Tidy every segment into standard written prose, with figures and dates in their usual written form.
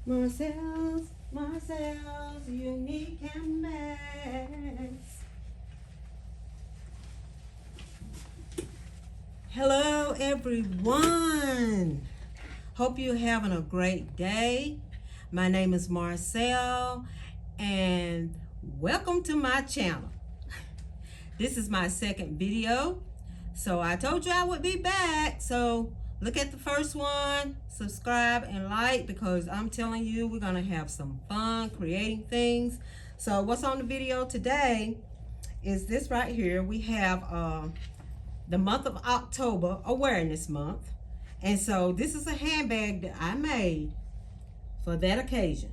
Marcel's unique handbags. Hello everyone. Hope you're having a great day. My name is Marcel and welcome to my channel. This is my second video. So I told you I would be back. So look at the first one, subscribe and like, because I'm telling you we're gonna have some fun creating things. So what's on the video today is this right here. We have the month of October, Awareness Month. And so this is a handbag that I made for that occasion.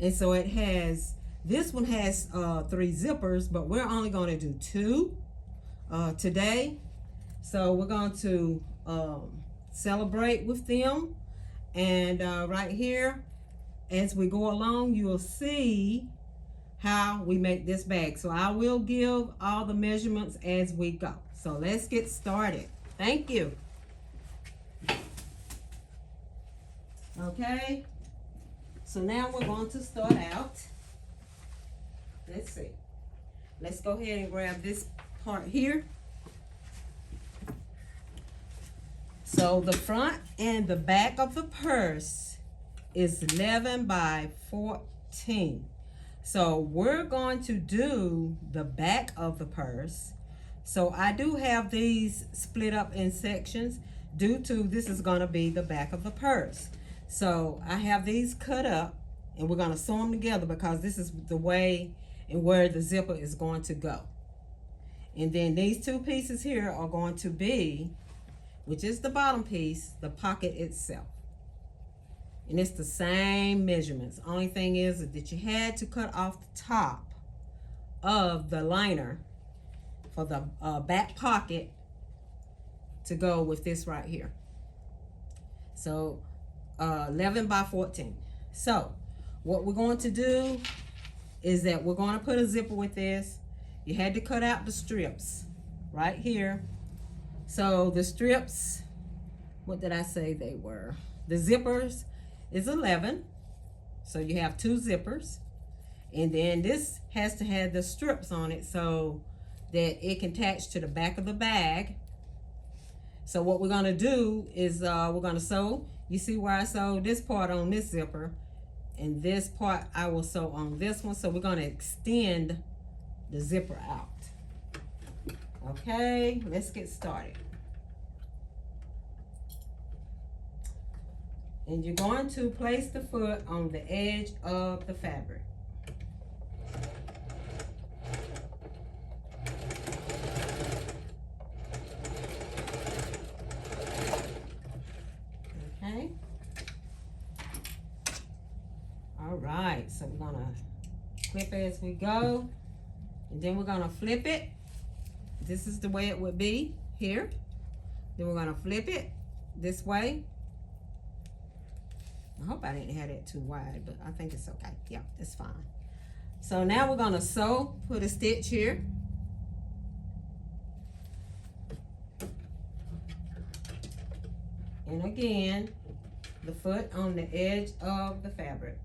And so it has, this one has 3 zippers, but we're only going to do 2 today. So we're going to celebrate with them. And right here, as we go along, you'll see how we make this bag. So I will give all the measurements as we go. So let's get started. Thank you. Okay, so now we're going to start out. Let's see. Let's go ahead and grab this part here. So the front and the back of the purse is 11 by 14. So we're going to do the back of the purse. So I do have these split up in sections due to this is going to be the back of the purse. So I have these cut up and we're going to sew them together because this is the way and where the zipper is going to go. And then these 2 pieces here are going to be, which is the bottom piece, the pocket itself. And it's the same measurements. Only thing is that you had to cut off the top of the liner for the back pocket to go with this right here. So 11 by 14. So what we're going to do is that we're going to put a zipper with this. You had to cut out the strips right here. So the strips, what did I say they were? The zippers is 11. So you have 2 zippers. And then this has to have the strips on it so that it can attach to the back of the bag. So what we're going to do is we're going to sew. You see where I sewed this part on this zipper, and this part I will sew on this one. So we're going to extend the zipper out. Okay, let's get started. And you're going to place the foot on the edge of the fabric. Okay. All right, so we're gonna clip as we go, and then we're gonna flip it. This is the way it would be here. Then we're gonna flip it this way. I hope I didn't have it too wide, but I think it's okay. Yeah, it's fine. So now we're gonna sew, put a stitch here. And again, the foot on the edge of the fabric.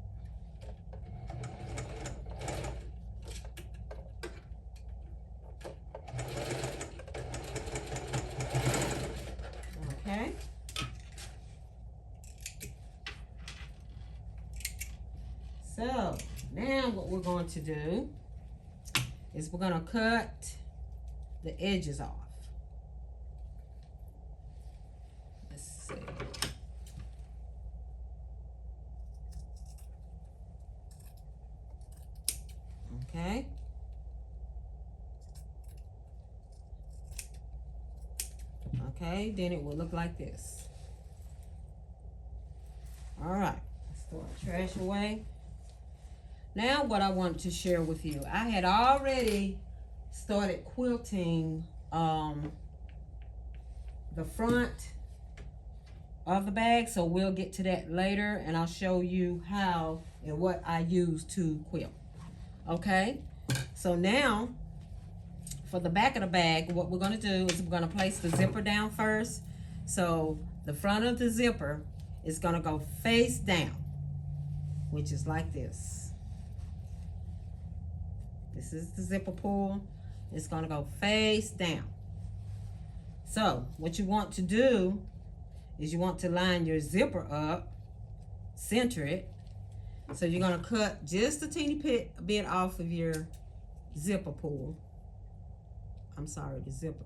Okay. So now what we're going to do is we're going to cut the edges off. Let's see. Okay. Okay, then it will look like this. All right, let's throw our trash away. Now what I want to share with you, I had already started quilting the front of the bag, so we'll get to that later and I'll show you how and what I use to quilt. Okay, so now for the back of the bag, what we're going to do is we're going to place the zipper down first. So the front of the zipper is gonna go face down, which is like this. This is the zipper pull. It's gonna go face down. So what you want to do is you want to line your zipper up, center it. So you're gonna cut just a teeny bit off of your zipper pull. I'm sorry, the zipper.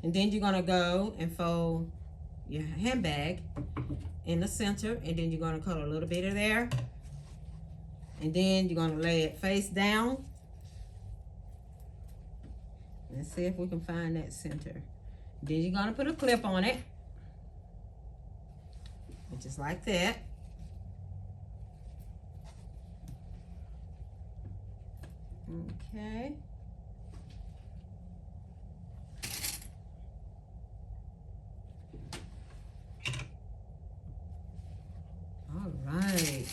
And then you're gonna go and fold your handbag in the center, and then you're gonna cut a little bit of there. And then you're gonna lay it face down. Let's see if we can find that center. Then you're gonna put a clip on it, just like that. Okay. All right.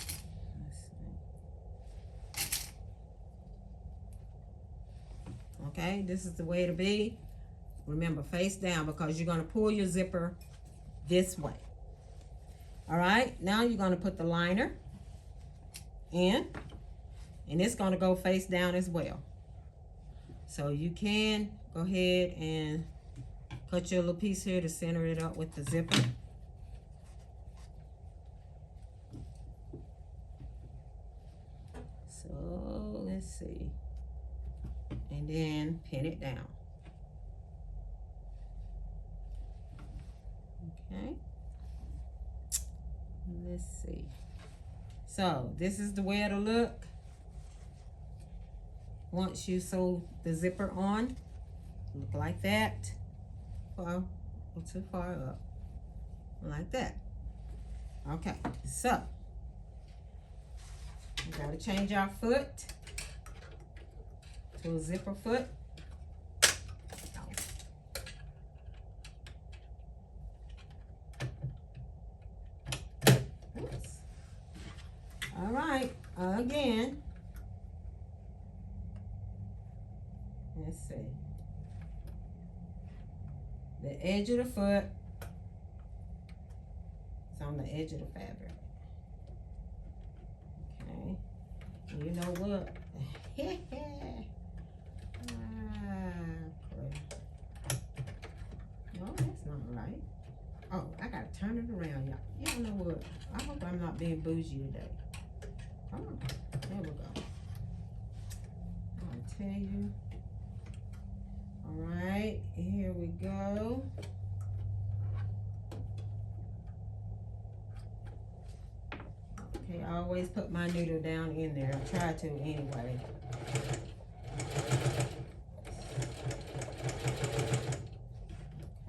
Okay, this is the way to be. Remember, face down, because you're going to pull your zipper this way. All right, now you're going to put the liner in, and it's going to go face down as well. So you can go ahead and cut your little piece here to center it up with the zipper. So let's see. And then pin it down. Okay. Let's see. So this is the way it'll look once you sew the zipper on. Look like that. Well, go too far up. Like that. Okay, so we gotta change our foot to a zipper foot. Oops. All right, again. Let's see. The edge of the foot is on the edge of the fabric. Okay. And you know what? No, that's not right. Oh, I gotta turn it around, y'all. Y'all know what? I hope I'm not being bougie today. Oh, there we go. I'll tell you. All right, here we go. Okay, I always put my needle down in there. I try to anyway.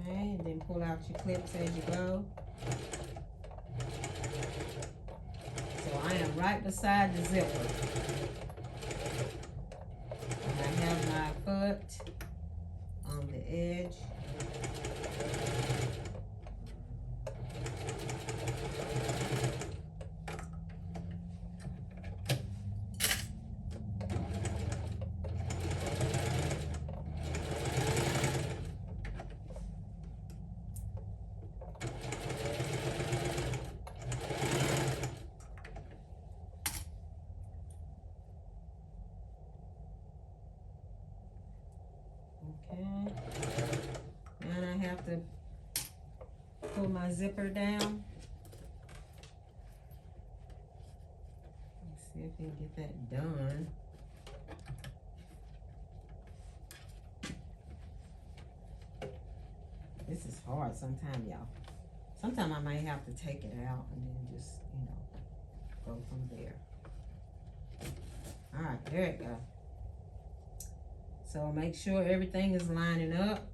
Okay, and then pull out your clips as you go. So I am right beside the zipper. And I have my foot on the edge. Okay, and I have to pull my zipper down. Let's see if we can get that done. This is hard sometimes, y'all. Sometimes I might have to take it out and then just, you know, go from there. All right, there it goes. So make sure everything is lining up.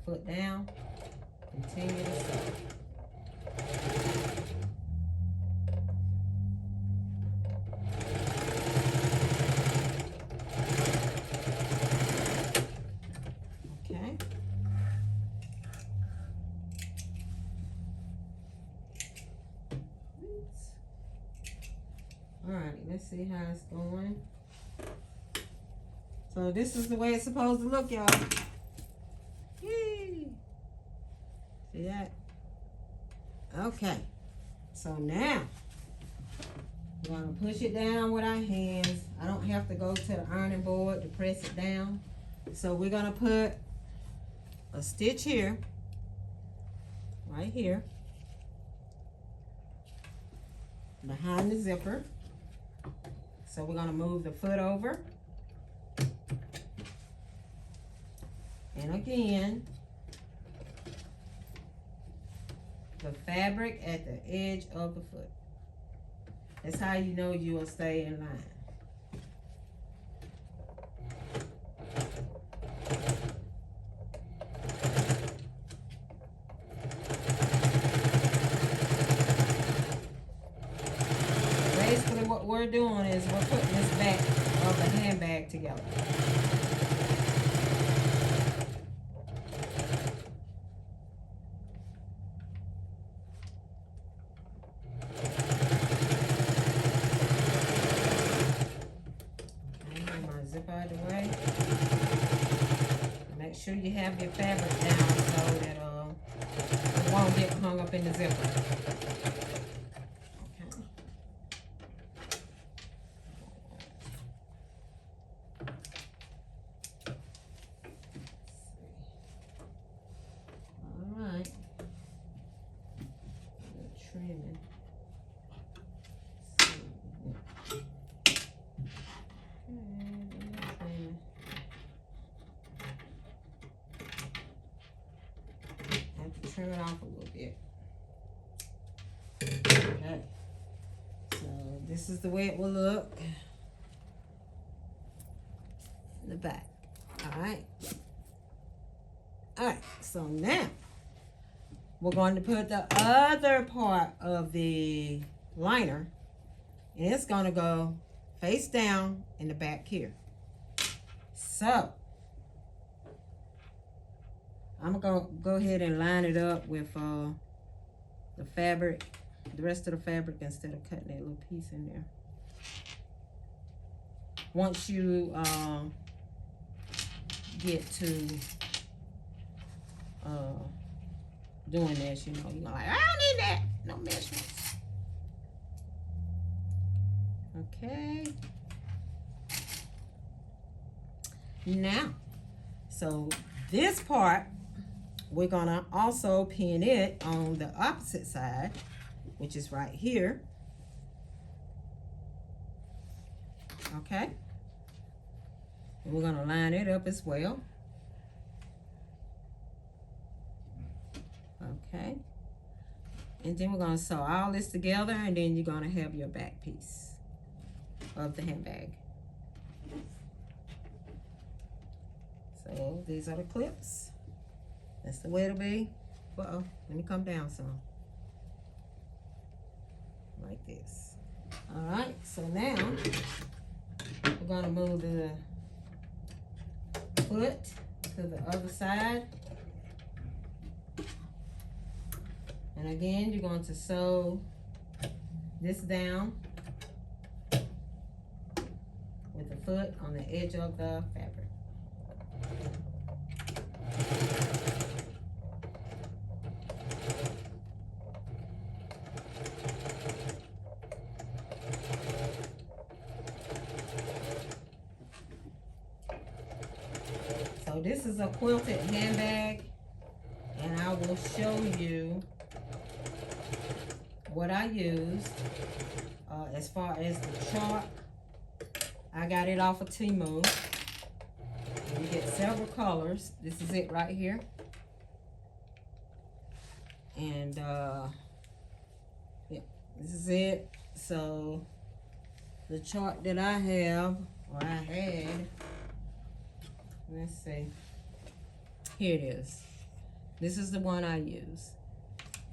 Foot down. Continue to sew. Okay. Oops. All right, let's see how it's going. So this is the way it's supposed to look, y'all. Yay! See that? Okay. So now, we're going to push it down with our hands. I don't have to go to the ironing board to press it down. So we're going to put a stitch here, right here, behind the zipper. So we're going to move the foot over. And again, the fabric at the edge of the foot. That's how you know you will stay in line. Basically what we're doing is we're putting this back of the handbag together. Out of the way. Make sure you have your fabric down so that it won't get hung up in the zipper. Okay. All right. Trimming. Trim it off a little bit. Okay. So this is the way it will look in the back. Alright. Alright, so now we're going to put the other part of the liner, and it's going to go face down in the back here. So I'm going to go ahead and line it up with the fabric, the rest of the fabric, instead of cutting that little piece in there. Once you get to doing this, you know, you're like, I don't need that. No measurements. Okay. Now, so this part, we're gonna also pin it on the opposite side, which is right here. Okay. And we're gonna line it up as well. Okay. And then we're gonna sew all this together, and then you're gonna have your back piece of the handbag. So these are the clips. That's the way it'll be. Uh-oh, let me come down some. Like this. All right, so now we're gonna move the foot to the other side. And again, you're going to sew this down with the foot on the edge of the fabric. So this is a quilted handbag, and I will show you what I used as far as the chart. I got it off of Temu. You get several colors. This is it right here. And yeah, this is it. So the chart that I have, or I had, let's see, here it is. This is the one I use,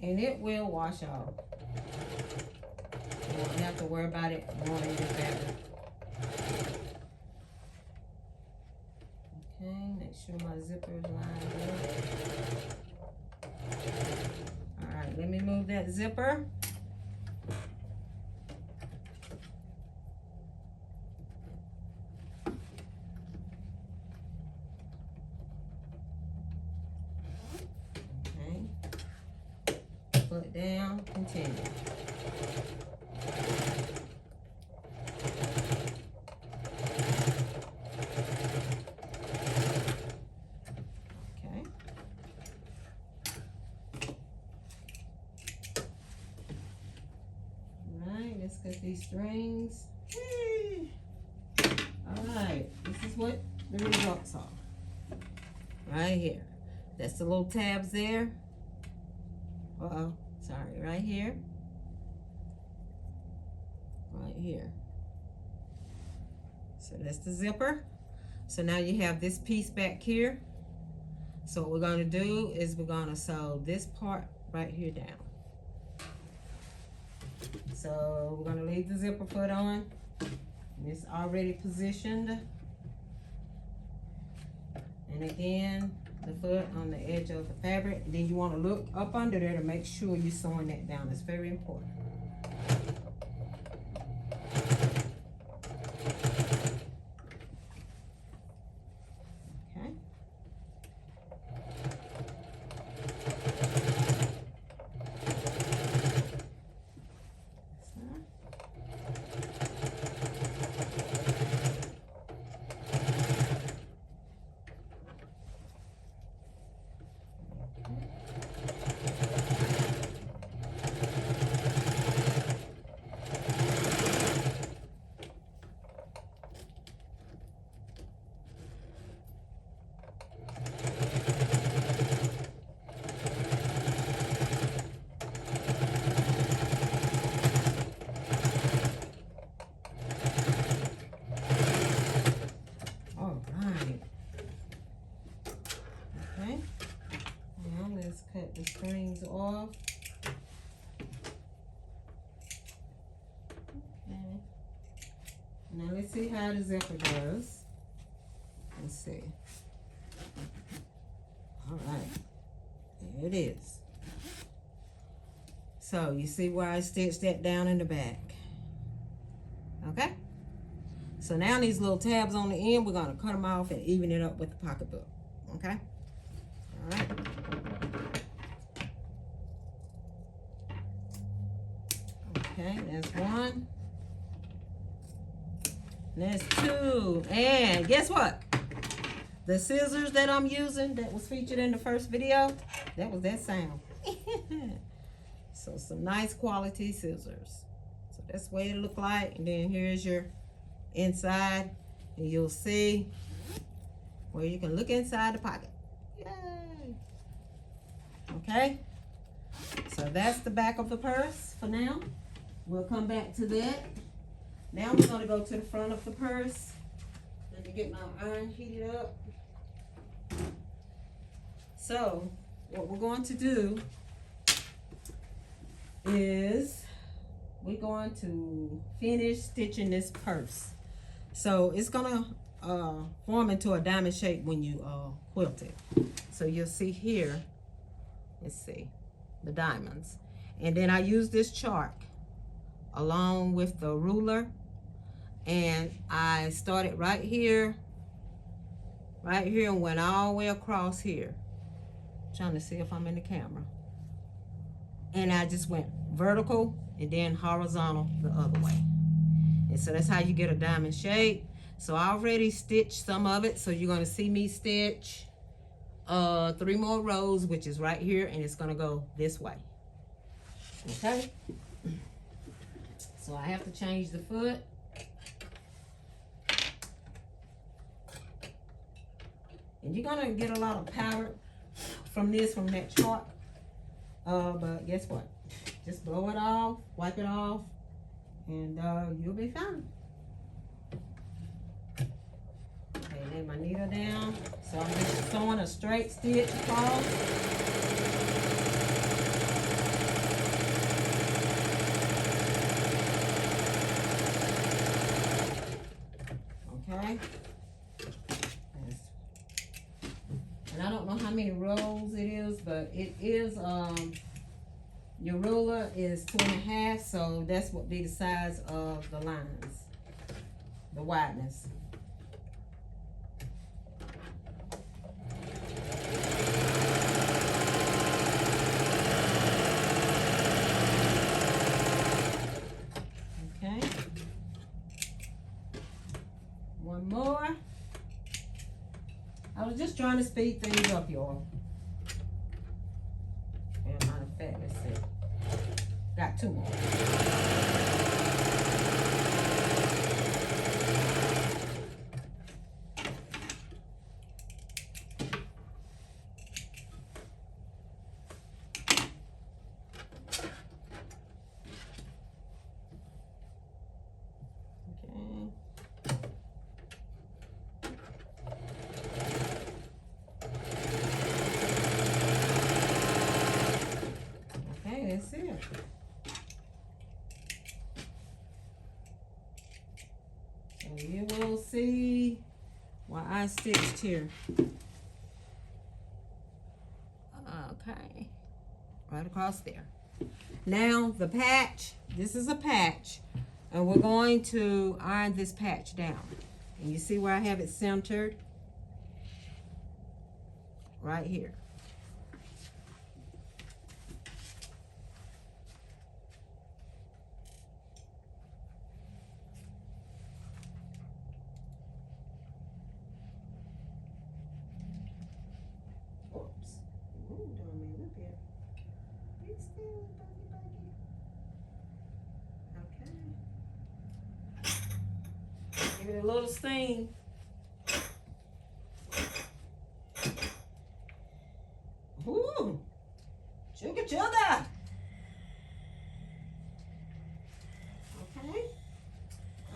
and it will wash off. You don't have to worry about it going in the fabric. Okay, make sure my zipper is lined up. Alright, let me move that zipper. Okay. Foot down, continue. Okay. All right, let's cut these strings. All right, this is what the results are. Right here. That's the little tabs there. Uh-oh, sorry, right here. Right here. So that's the zipper. So now you have this piece back here. So what we're gonna do is we're gonna sew this part right here down. So we're gonna leave the zipper foot on. It's already positioned. And again, the foot on the edge of the fabric. And then you want to look up under there to make sure you're sewing that down. It's very important. Okay. Cut the strings off. Okay. Now let's see how the zipper does. Let's see. All right. There it is. So you see where I stitched that down in the back. Okay? So now these little tabs on the end, we're going to cut them off and even it up with the pocketbook. Okay? All right. Okay, there's one. There's two. And guess what? The scissors that I'm using that was featured in the first video, that was that sound. So some nice quality scissors. So that's the way it look like. And then here's your inside. And you'll see where you can look inside the pocket. Yay! Okay. So that's the back of the purse for now. We'll come back to that. Now we're going to go to the front of the purse. Let me get my iron heated up. So what we're going to do is we're going to finish stitching this purse. So it's going to form into a diamond shape when you quilt it. So you'll see here, let's see, the diamonds. And then I use this chart along with the ruler, and I started right here and went all the way across here. Trying to see if I'm in the camera. And I just went vertical and then horizontal the other way. And so that's how you get a diamond shape. So I already stitched some of it, so you're going to see me stitch 3 more rows, which is right here, and it's going to go this way. Okay? So I have to change the foot. And you're gonna get a lot of powder from that chart. But guess what? Just blow it off, wipe it off, and you'll be fine. Okay, lay my needle down. So I'm just sewing a straight stitch across. Okay. And I don't know how many rows it is, but it is, your ruler is 2.5, so that's what be the size of the lines, the wideness. just trying to speed things up, y'all. And matter of fact, let's see. Got 2 more. That's it. So you will see what I stitched here. Okay, right across there. Now the patch, this is a patch, and we're going to iron this patch down. And you see where I have it centered? Right here. Give it a little steam. Ooh, sugar childa. Okay.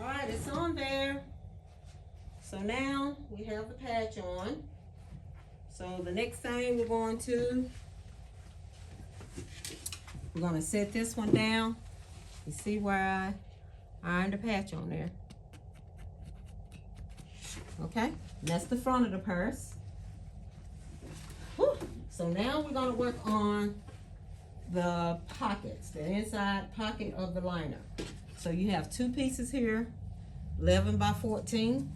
All right, it's on there. So now we have the patch on. So the next thing we're going to set this one down. You see where I ironed the patch on there. Okay, that's the front of the purse. Whew. So now we're going to work on the pockets, the inside pocket of the liner. So you have 2 pieces here, 11 by 14.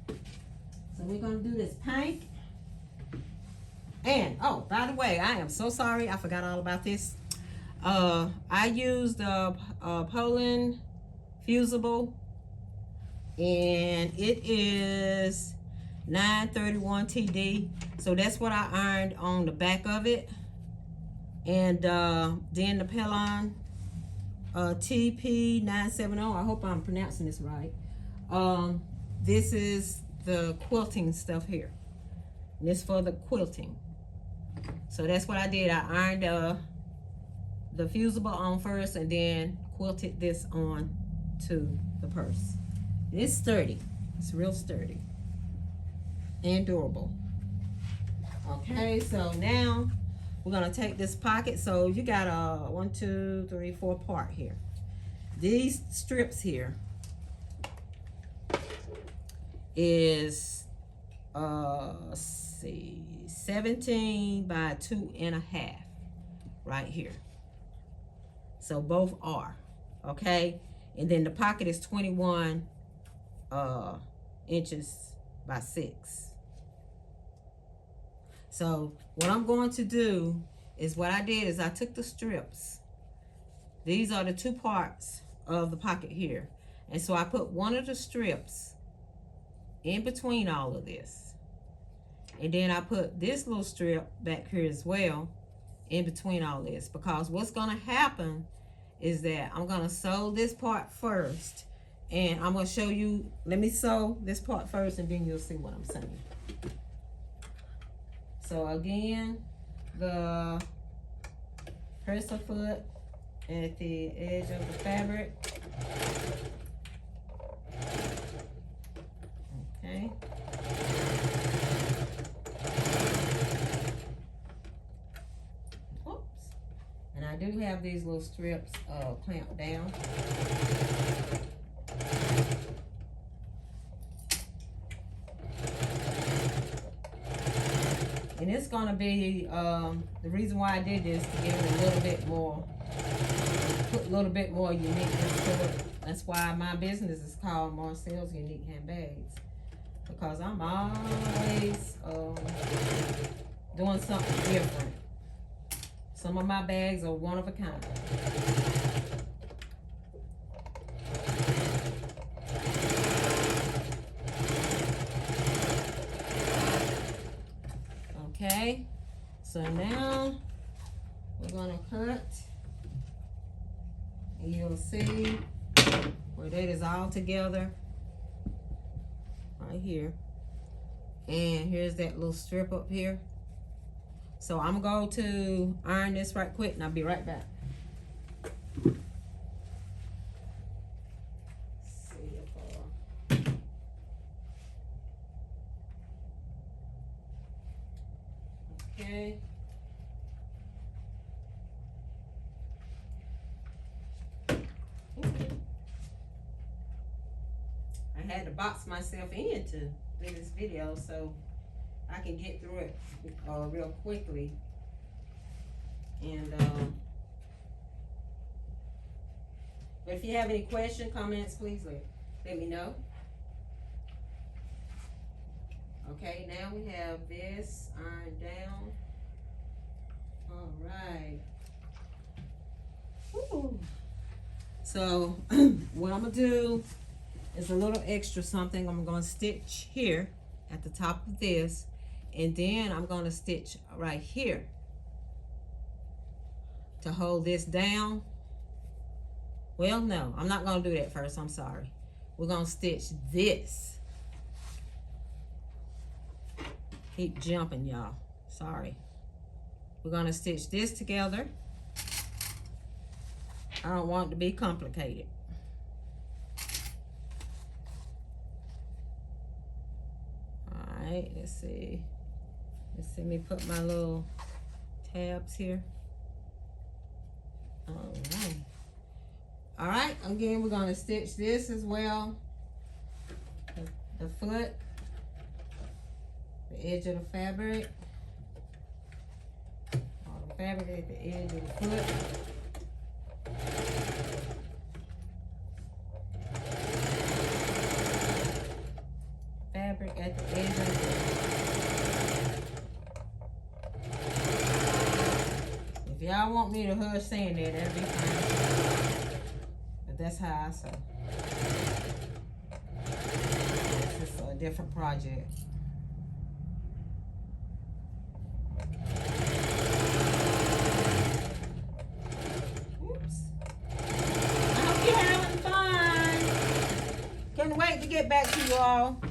So we're going to do this pink. And, oh, by the way, I am so sorry. I forgot all about this. I used a Poland fusible. And it is 931 TD. So that's what I ironed on the back of it. And then the Pelon TP970. I hope I'm pronouncing this right. This is the quilting stuff here. And this for the quilting. So that's what I did. I ironed the fusible on first and then quilted this on to the purse. It's sturdy. It's real sturdy and durable. Okay, so now we're gonna take this pocket. So you got a 1, 2, 3, 4 part here. These strips here is let's see, 17 by 2.5 right here. So both are okay, and then the pocket is 21 inches by 6. So what I'm going to do is what I did is I took the strips. These are the 2 parts of the pocket here. And so I put one of the strips in between all of this. And then I put this little strip back here as well in between all this. Because what's going to happen is that I'm going to sew this part first. And I'm going to show you, let me sew this part first and then you'll see what I'm saying. So again, the presser foot at the edge of the fabric. Okay. Oops. And I do have these little strips clamped down. And it's gonna be, the reason why I did this, to give it a little bit more, put a little bit more uniqueness to it. That's why my business is called Marcel's Unique Handbags. Because I'm always doing something different. Some of my bags are one of a kind. down. We're gonna cut, and you'll see where that is all together right here. And here's that little strip up here. So I'm gonna go to iron this right quick, and I'll be right back. Okay. I had to box myself in to do this video so I can get through it real quickly. And but if you have any questions, comments, please let me know. Okay, now we have this ironed down. All right. Woo. So what I'm gonna do is a little extra something. I'm gonna stitch here at the top of this, and then I'm gonna stitch right here to hold this down. Well, no, I'm not gonna do that first. I'm sorry. We're gonna stitch this. Keep jumping, y'all. Sorry. We're gonna stitch this together. I don't want it to be complicated. All right, let's see. Let me put my little tabs here. All right. All right, again, we're gonna stitch this as well. The foot, the edge of the fabric, all the fabric at the edge of the foot. Fabric at the edge of the foot. If y'all want me to hush saying that, that'll be fine. But that's how I sew. This is a different project. Wait to get back to you all.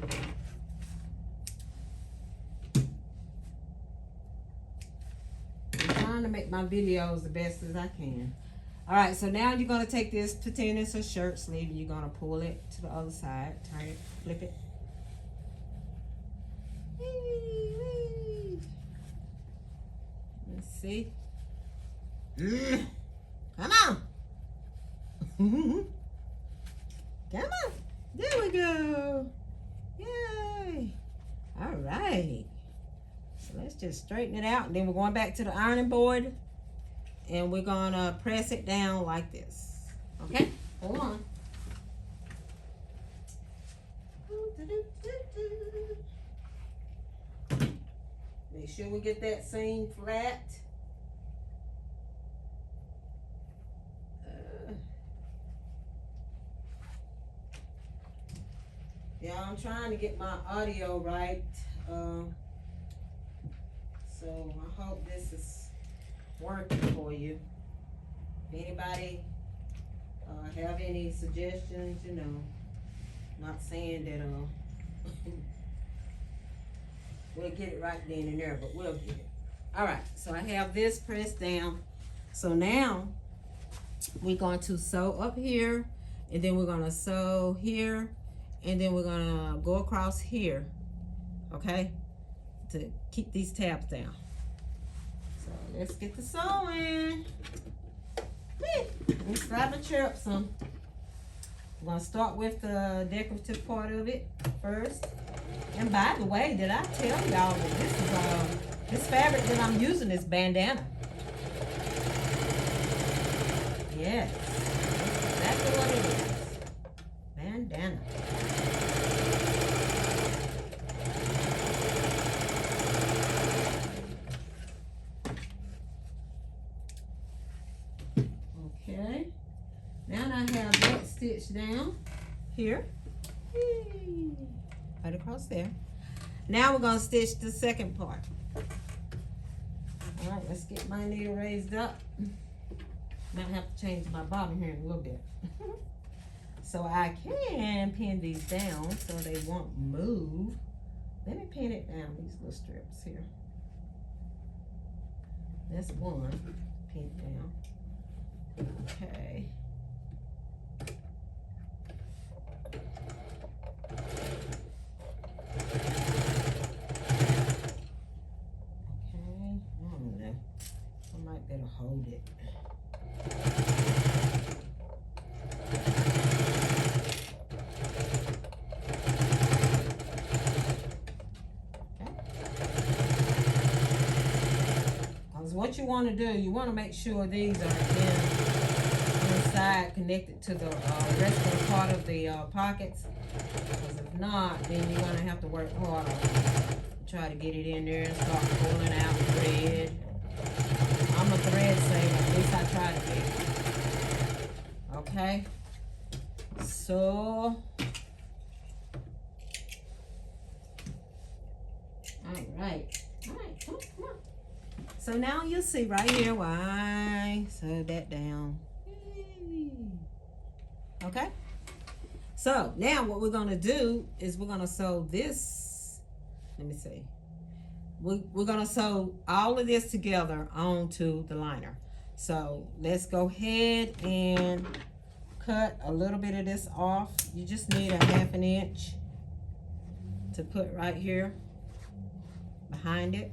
I'm trying to make my videos the best as I can. All right, so now you're going to take this, pretend it's a shirt sleeve, and you're going to pull it to the other side, turn it, flip it. Let's see. Come on. Come on. There we go. Yay. All right. So let's just straighten it out. And then we're going back to the ironing board. And we're going to press it down like this. Okay? Hold on. Make sure we get that seam flat. Yeah, I'm trying to get my audio right, so I hope this is working for you. If anybody have any suggestions, you know, not saying that we'll get it right then and there, but we'll get it. All right, so I have this pressed down. So now we're going to sew up here, and then we're going to sew here. And then we're gonna go across here, okay, to keep these tabs down. So let's get the sewing. Let's slide the chair up some. I'm gonna start with the decorative part of it first. And by the way, did I tell y'all that this is this fabric that I'm using is Bandanna? Yes, that's exactly what it is. Bandanna. Okay, now I have that stitched down here, right across there. Now we're going to stitch the second part. All right, let's get my needle raised up. Might have to change my bobbin here in a little bit. So I can pin these down so they won't move. Let me pin it down, these little strips here. That's one, pin it down. Okay. Okay, I don't know. I might better hold it. What you want to do, you want to make sure these are inside connected to the rest of the part of the pockets, because if not, then you're going to have to work harder. Try to get it in there and start pulling out thread. I'm a thread saver, at least I try to be. Okay, so all right, come on. So now you'll see right here why I sewed that down. Okay? So now what we're going to do is we're going to sew this. Let me see. We're going to sew all of this together onto the liner. So let's go ahead and cut a little bit of this off. You just need a 1/2 inch to put right here behind it.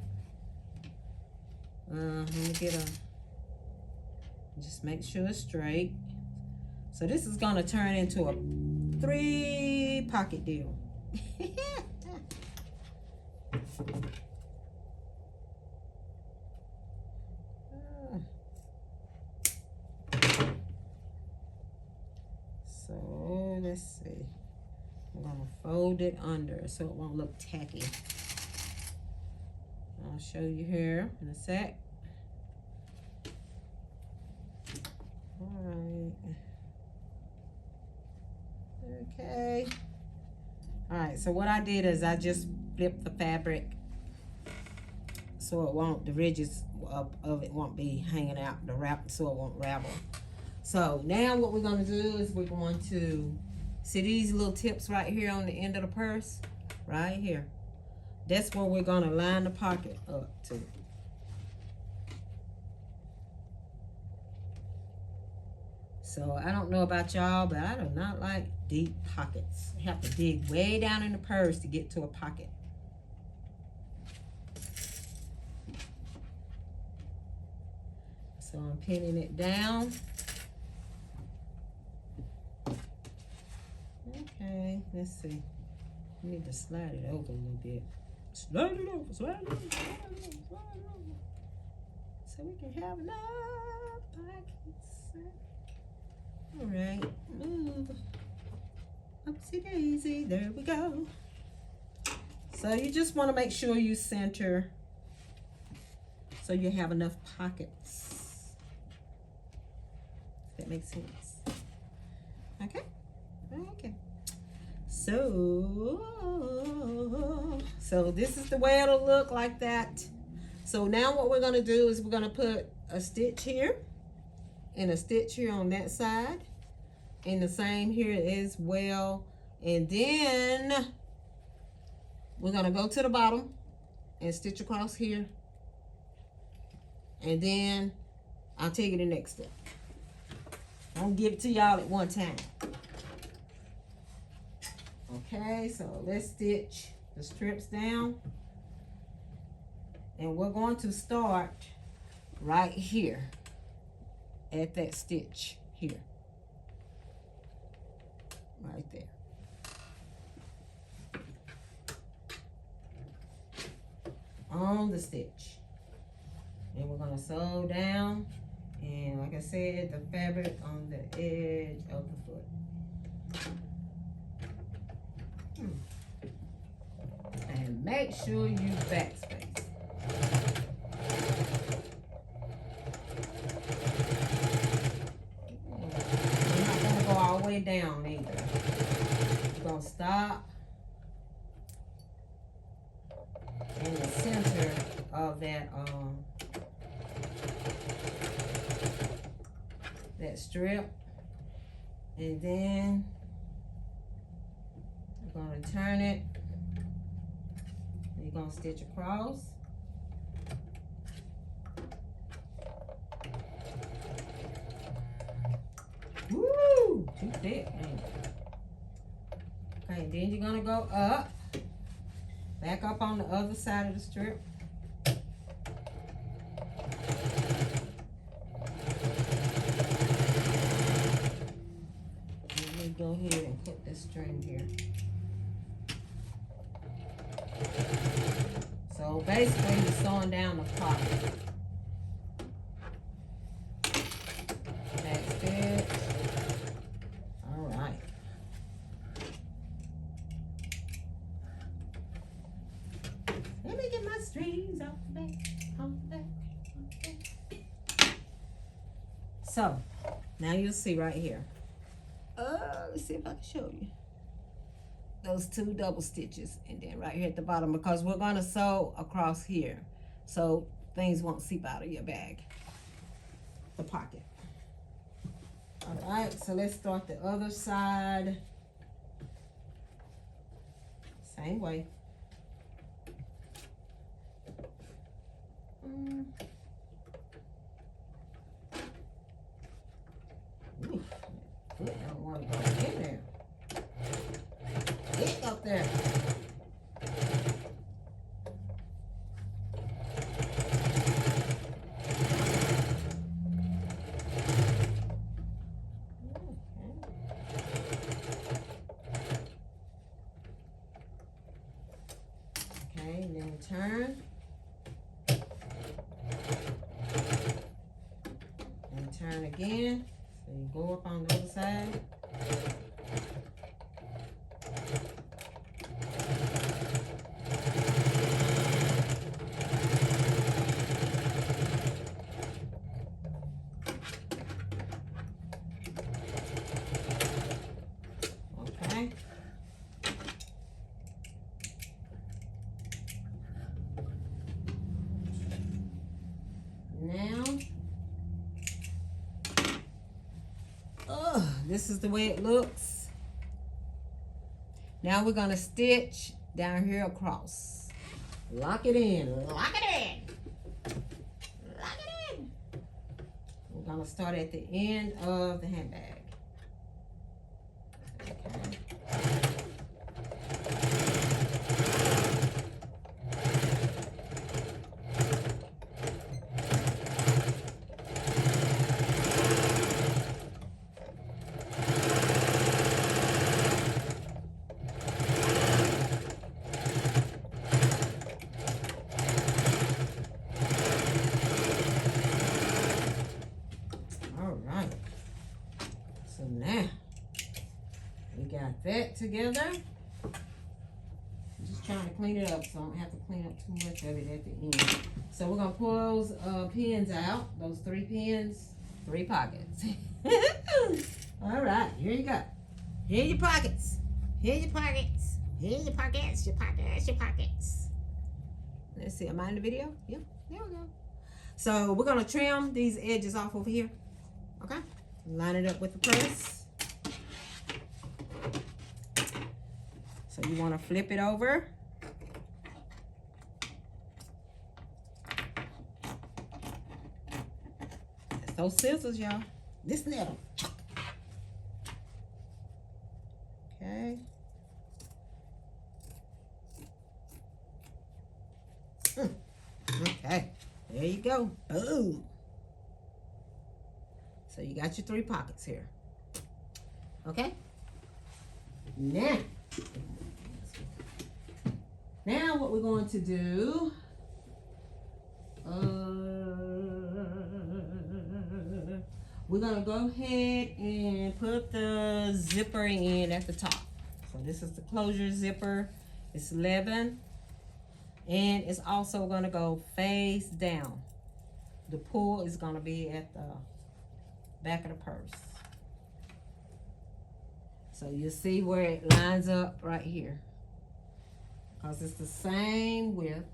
Let me get just make sure it's straight. So this is gonna turn into a 3 pocket deal. So let's see. I'm gonna fold it under so it won't look tacky. I'll show you here in a sec. All right. Okay. All right, so what I did is I just flipped the fabric so it won't, the ridges of it won't be hanging out, the wrap, so it won't ravel. So now what we're going to do is we're going to see these little tips right here on the end of the purse, right here. That's where we're going to line the pocket up to. So I don't know about y'all, but I do not like deep pockets. You have to dig way down in the purse to get to a pocket. So I'm pinning it down. Okay, let's see. I need to slide it over a little bit. Slide it over, slide it over, slide it over, slide it over. So we can have enough pockets. All right, move. Oopsie daisy, there we go. So you just want to make sure you center so you have enough pockets. If that makes sense. Okay, okay. So this is the way it'll look like that. So now what we're going to do is we're going to put a stitch here and a stitch here on that side and the same here as well, and then we're going to go to the bottom and stitch across here, and then I'll tell you the next step. I'll give it to y'all at one time. Okay, so let's stitch the strips down, and we're going to start right here at that stitch here, right there. On the stitch, and we're going to sew down, and like I said, the fabric on the edge of the foot. And make sure you backspace. You're not going to go all the way down either. You're going to stop in the center of that that strip, and then you're going to turn it. You're going to stitch across. Woo! Too thick, man. Okay, then you're going to go up. Back up on the other side of the strip. Let me go ahead and put this string here. So basically you're sewing down the pocket. Back stitch. All right. Let me get my strings off the back, off the back, off the back. So now you'll see right here. Let's see if I can show you. Those 2 double stitches, and then right here at the bottom, because we're going to sew across here so things won't seep out of your bag, the pocket. All right, so let's start the other side. Same way. Ooh, foot don't want to go in there. Get up there. Okay, and then turn. And turn again. So you go up on the other side. Okay. Now, this is the way it looks. Now we're going to stitch down here across. Lock it in. Lock it in. Lock it in. We're going to start at the end of the handbag. Okay. So now we got that together. I'm just trying to clean it up so I don't have to clean up too much of it at the end. So we're gonna pull those pins out, those 3 pins, 3 pockets. All right, here you go. Here are your pockets. Here are your pockets. Here are your pockets, your pockets, your pockets. Let's see, am I in the video? Yep, there we go. So we're gonna trim these edges off over here, okay? Line it up with the press. So you want to flip it over. That's those scissors, y'all. This little. Okay. Okay. There you go. Boom. So you got your 3 pockets here. Okay? Now what we're going to do, we're going to go ahead and put the zipper in at the top. So this is the closure zipper. It's 11. And it's also going to go face down. The pull is going to be at the back of the purse. So you see where it lines up right here, because it's the same width.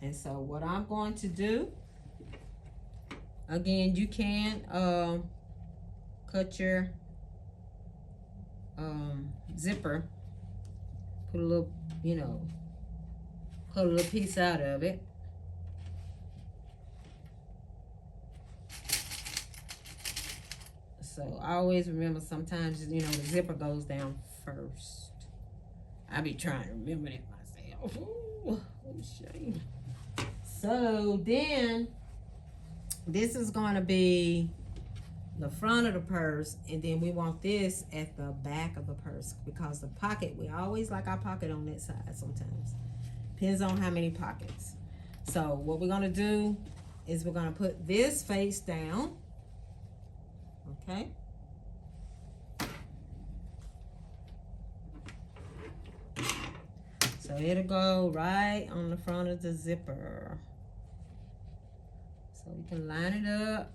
And so what I'm going to do Again, you can cut your zipper, put a little, you know, cut a little piece out of it. So I always remember sometimes, you know, the zipper goes down first. I be trying to remember that myself. Ooh, shame. So then this is going to be the front of the purse, and then we want this at the back of the purse because the pocket, we always like our pocket on that side sometimes. Depends on how many pockets. So what we're going to do is we're going to put this face down. Okay. So it'll go right on the front of the zipper. So you can line it up.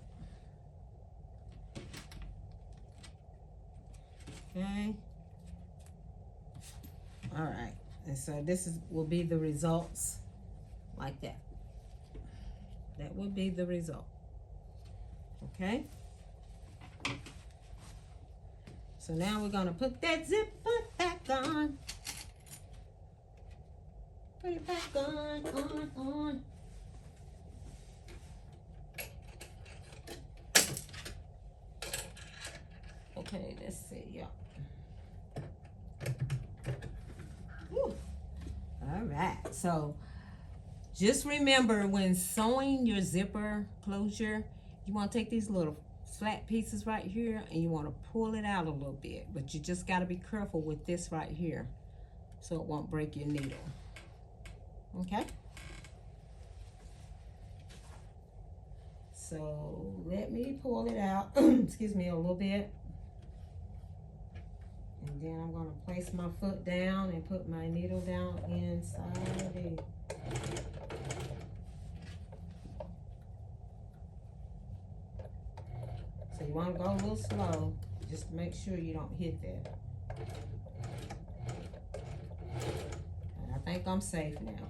Okay. All right. And so this will be the results like that. That will be the result. Okay. So now we're gonna put that zipper back on. Put it back on. Okay, let's see, yeah. Whew. All right, so just remember when sewing your zipper closure, you want to take these little flat pieces right here and you want to pull it out a little bit, but you just got to be careful with this right here so it won't break your needle. Okay, so let me pull it out excuse me, a little bit, and then I'm going to place my foot down and put my needle down inside it. So you want to go a little slow, just to make sure you don't hit that. And I think I'm safe now.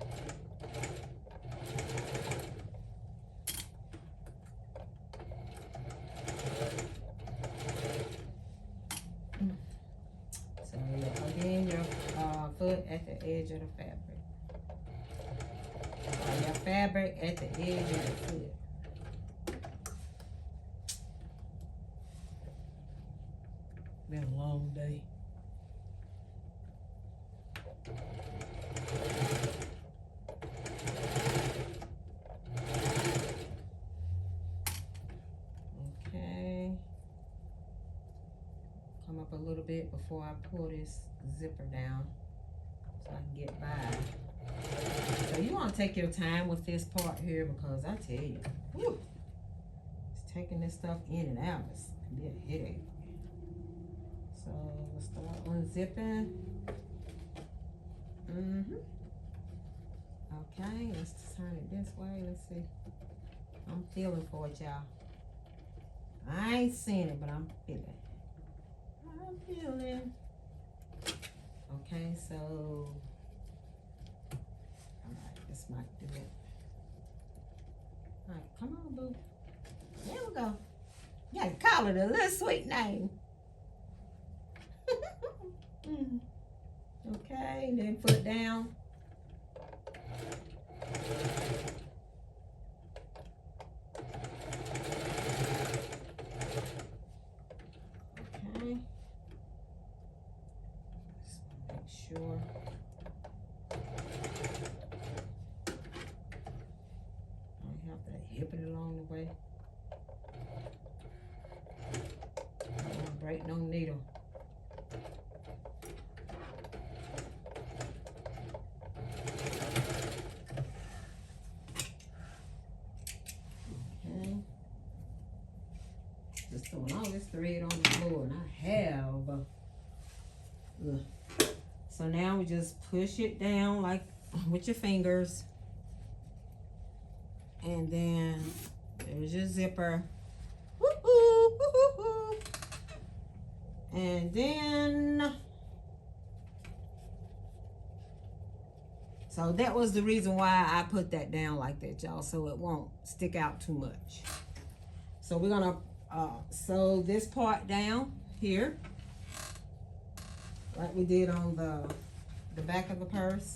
So yeah, again, your foot at the edge of the fabric. Your fabric at the edge of the foot. Been a long day. Okay. Come up a little bit before I pull this zipper down so I can get by. So you want to take your time with this part here because I tell you, whew, it's taking this stuff in and out. It's can be a headache. So let's start unzipping. Okay, let's turn it this way. Let's see. I'm feeling for it, y'all. I ain't seen it, but I'm feeling. Okay, so alright, this might do it. Alright, come on, boo. There we go. You gotta call it a little sweet name. Okay, then foot down. Okay. Just make sure. I have to hip it along the way. I don't want to break no needle. Just throwing all this thread on the floor, and I have. So now we just push it down like with your fingers, and then there's your zipper. Woo-hoo, woo-hoo-hoo. And then, so that was the reason why I put that down like that, y'all, so it won't stick out too much. So we're gonna sew this part down here, like we did on the back of the purse.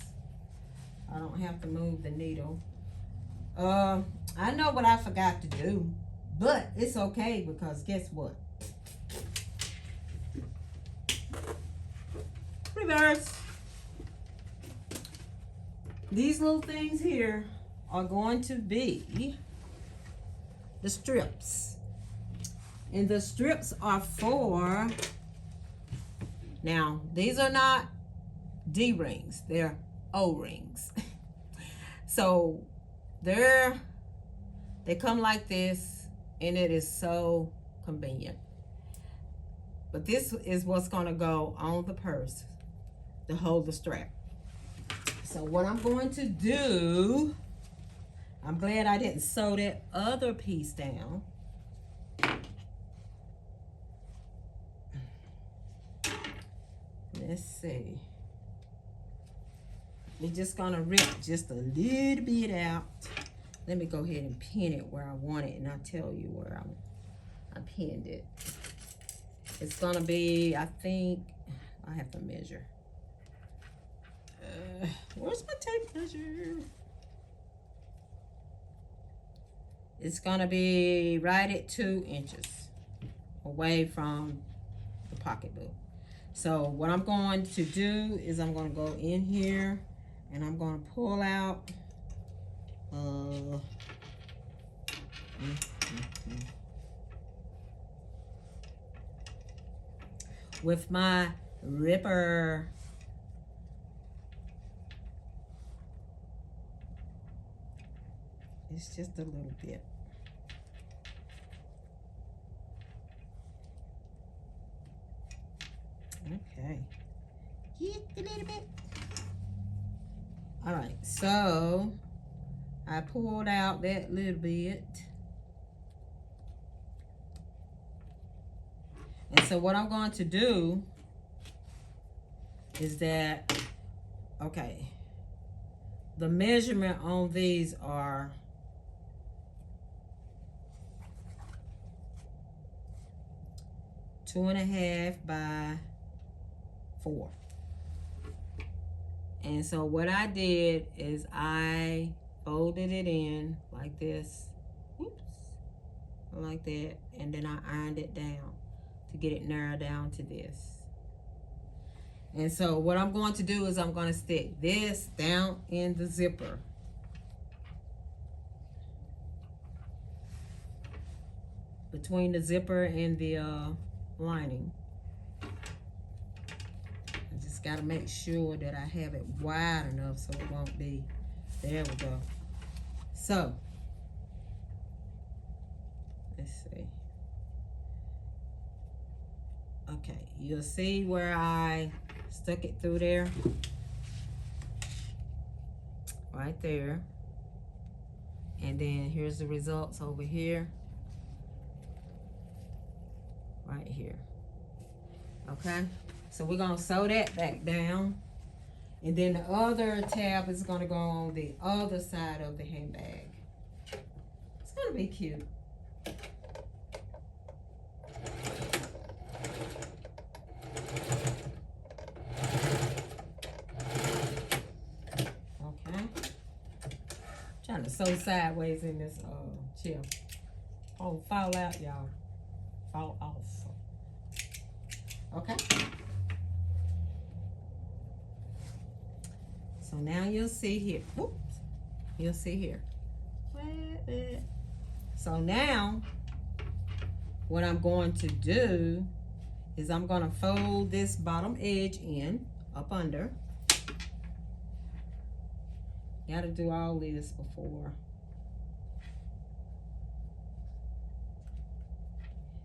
I don't have to move the needle. I know what I forgot to do, but it's okay because guess what? Reverse. These little things here are going to be the strips. And the strips are for, now these are not D-rings, they're O-rings. So they come like this, and it is so convenient. But this is what's gonna go on the purse to hold the strap. So what I'm going to do, I'm glad I didn't sew that other piece down. Let's see. We're just gonna rip just a little bit out. Let me go ahead and pin it where I want it, and I'll tell you where I pinned it. It's gonna be, I think, I have to measure. Where's my tape measure? It's gonna be right at 2 inches away from the pocketbook. So what I'm going to do is I'm gonna go in here and I'm gonna pull out with my ripper. It's just a little bit. Okay, just a little bit. All right, so I pulled out that little bit. And so what I'm going to do is that, okay, the measurement on these are 2.5 by 4. And so what I did is I folded it in like this, whoops, like that, and then I ironed it down to get it narrowed down to this. And so what I'm going to do is I'm going to stick this down in the zipper. Between the zipper and the lining. I just got to make sure that I have it wide enough so it won't be. There we go. So, let's see. Okay, you'll see where I stuck it through there. Right there. And then here's the results over here. Right here. Okay, so we're gonna sew that back down, and then the other tab is gonna go on the other side of the handbag. It's gonna be cute. Okay, trying to sew sideways in this chair. Oh, fall out, y'all. Fall off. Okay. So now you'll see here. Whoops. You'll see here. So now, what I'm going to do is I'm going to fold this bottom edge in, up under. Got to do all this before.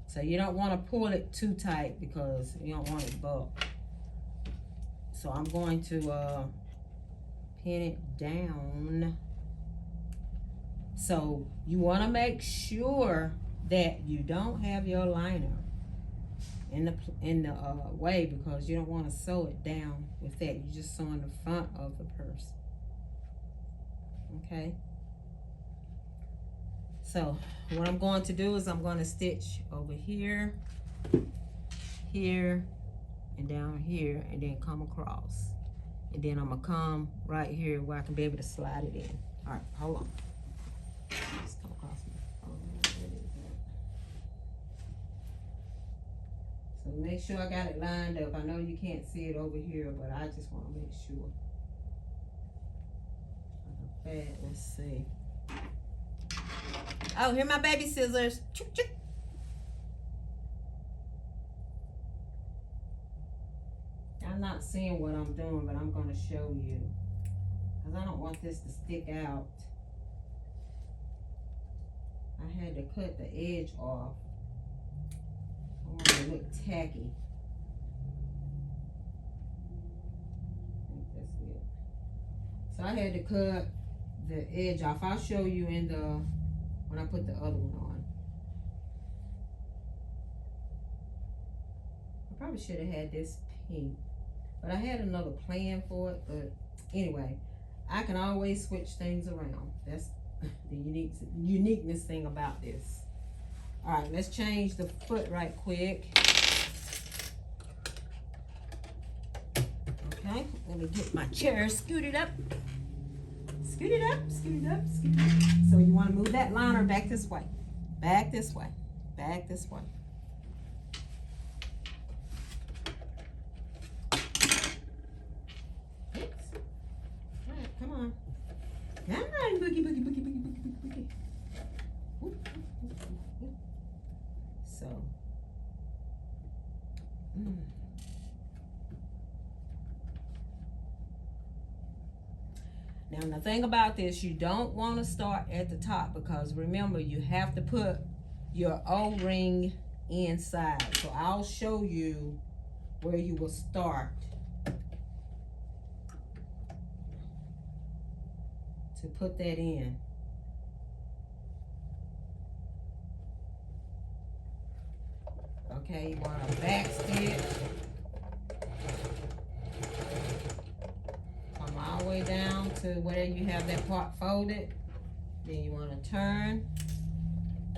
So you don't want to pull it too tight because you don't want it buck. So I'm going to pin it down. So you want to make sure that you don't have your liner in the way, because you don't want to sew it down with that. You're just sewing the front of the purse. Okay. So what I'm going to do is I'm going to stitch over here, here, and down here, and then come across. And then I'm going to come right here where I can be able to slide it in. All right, hold on. Just come across me. So make sure I got it lined up. I know you can't see it over here, but I just want to make sure. Okay, let's see. Oh, here are my baby scissors. Chook, chook. I'm not seeing what I'm doing, but I'm going to show you. Because I don't want this to stick out. I had to cut the edge off. I want it to look tacky. I think that's it. So I had to cut the edge off. I'll show you in the when I put the other one on. I probably should have had this pink, but I had another plan for it. But anyway, I can always switch things around. That's the uniqueness thing about this. All right, let's change the foot right quick. Okay, let me get my chair scooted up. Scoot it up, scoot it up, scoot it up. So you want to move that liner back this way. Back this way. Back this way. Oops. All right, come on. Come on, boogie, boogie, boogie, boogie, boogie, boogie, boogie. Ooh, ooh, ooh, ooh. So. Now the thing about this, you don't want to start at the top because remember you have to put your O-ring inside. So I'll show you where you will start to put that in. Okay, you want a back stitch. Come all the way down to where you have that part folded. Then you want to turn,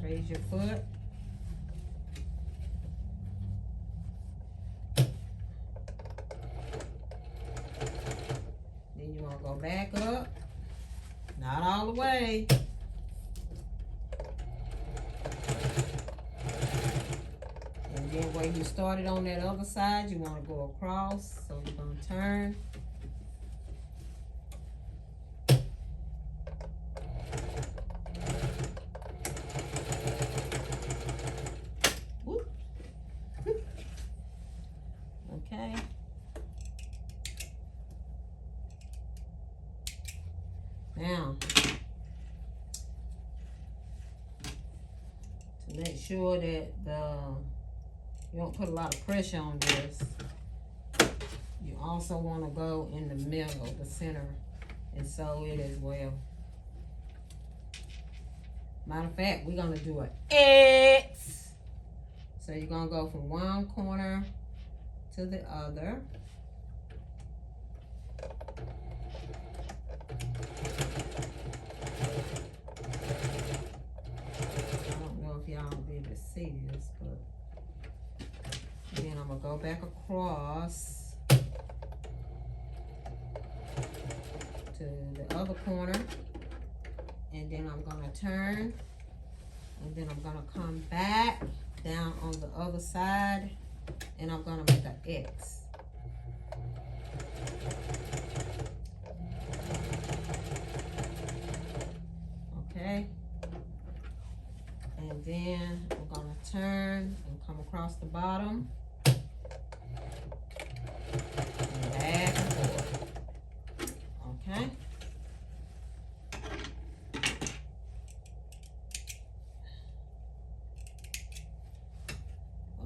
raise your foot. Then you want to go back up. Not all the way. And then where you started on that other side, you want to go across. So you're going to turn. Okay. Now, to make sure that you don't put a lot of pressure on this, you also want to go in the middle, the center, and sew it as well. Matter of fact, we're going to do an X. So you're going to go from one corner to the other. I don't know if y'all will be able to see this, but then I'm going to go back across to the other corner, and then I'm going to turn, and then I'm going to come back down on the other side, and I'm going to make an X. Okay. And then I'm going to turn and come across the bottom. And back and forth. Okay.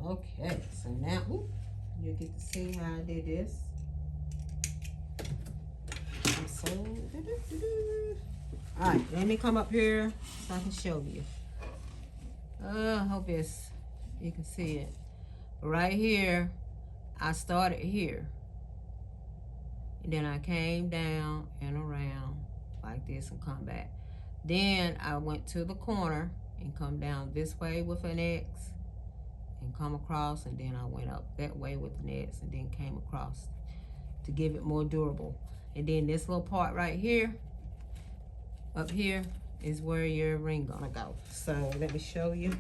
Okay, so now you get to see how I did this. All right, let me come up here so I can show you. I hope you can see it. Right here, I started here. And then I came down and around like this and come back. Then I went to the corner and come down this way with an X and come across, and then I went up that way with an X and then came across to give it more durable. And then this little part right here, up here, is where your ring gonna go. So let me show you.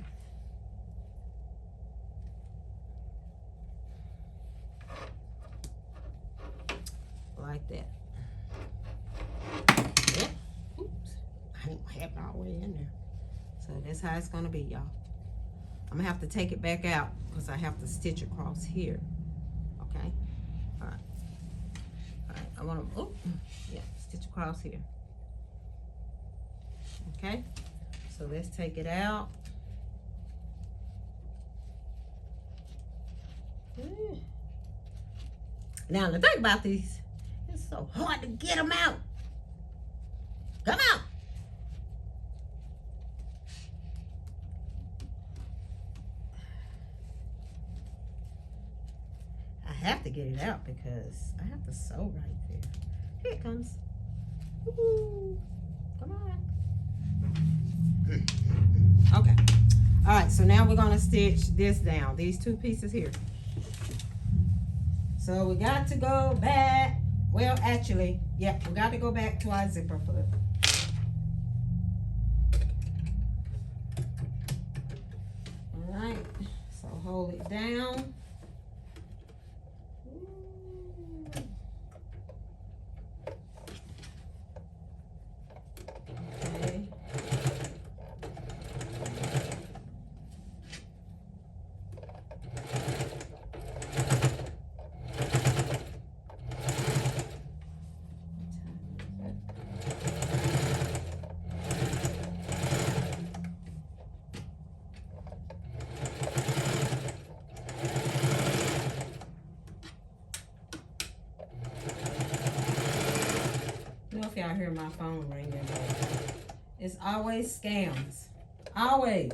Like that. Yep. Oops. I didn't have it all the way in there. So that's how it's gonna be, y'all. I'm gonna have to take it back out because I have to stitch across here. Okay. All right. All right. I want to. Oh, yeah. Stitch across here. Okay. So let's take it out. Now the thing about these, it's so hard to get them out. Come out. I have to get it out because I have to sew right there. Here it comes. Woo-hoo. Come on. Okay. All right, so now we're gonna stitch this down, these two pieces here. So we got to go back. Well, actually, yeah, we got to go back to our zipper foot. All right, so hold it down. Okay. If y'all hear my phone ringing, it's always scams. Always.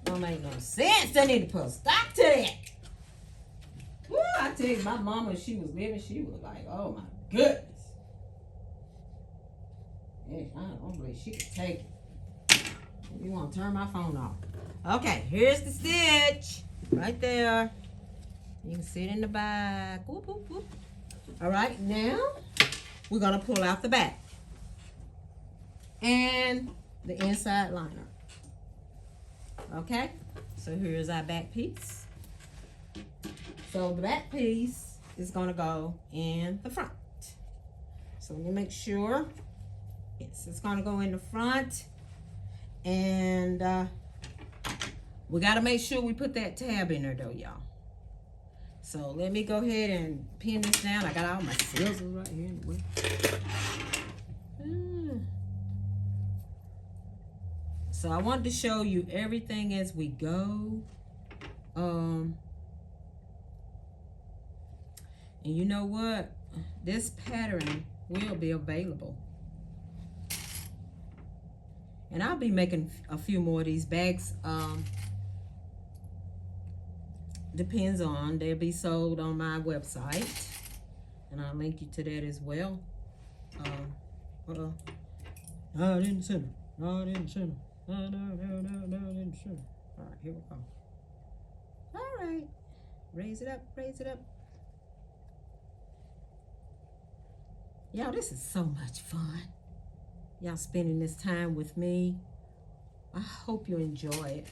Don't make no sense. They need to put a stop to that. Woo, I tell you, my mama, when she was living, she was like, oh my goodness. Yeah, I don't believe she could take it. You want to turn my phone off. Okay, here's the stitch. Right there. You can see it in the back. Whoop, whoop, whoop. All right, now we're gonna pull out the back and the inside liner. Okay, so here's our back piece. So the back piece is gonna go in the front. So let me make sure. Yes, it's gonna go in the front, and we gotta make sure we put that tab in there though, y'all. So let me go ahead and pin this down. I got all my scissors right here in the way. So I wanted to show you everything as we go. And you know what? This pattern will be available. And I'll be making a few more of these bags. Depends on, they'll be sold on my website, and I'll link you to that as well. Not in the center, not in the center, no, not in the center. All right, here we go. All right, raise it up, raise it up. Y'all, this is so much fun. Y'all spending this time with me. I hope you enjoy it.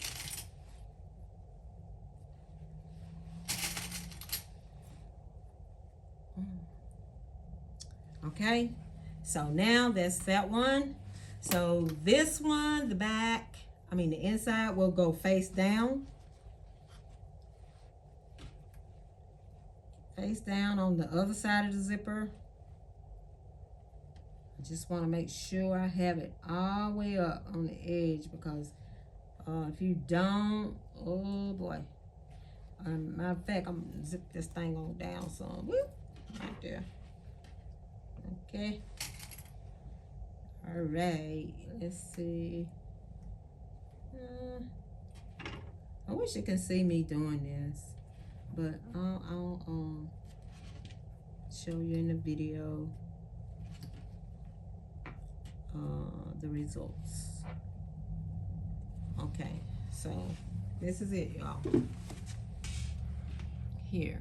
Okay, so now that's that one. So this one, the back, the inside will go face down. Face down on the other side of the zipper. I just want to make sure I have it all the way up on the edge, because if you don't, oh boy. Matter of fact, I'm gonna zip this thing on down some. Whoop, right there. Okay. All right. Let's see. I wish you can see me doing this, but I'll show you in the video. the results. Okay, so this is it, y'all. Here.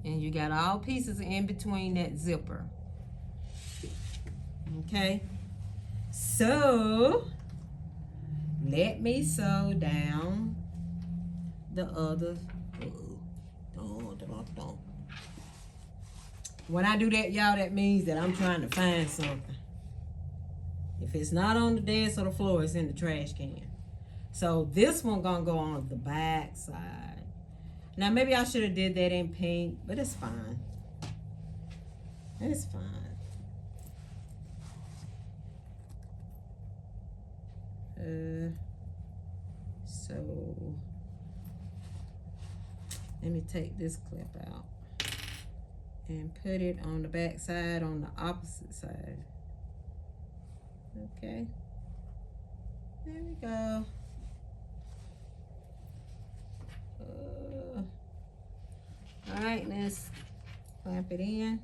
And you got all pieces in between that zipper. Okay, so let me sew down the other. When I do that, y'all, that means that I'm trying to find something. If it's not on the desk or the floor, it's in the trash can. So this one gonna go on the back side. Now maybe I should have did that in pink, but it's fine. It's fine. So let me take this clip out and put it on the back side on the opposite side. Okay, there we go. All right, let's clamp it in.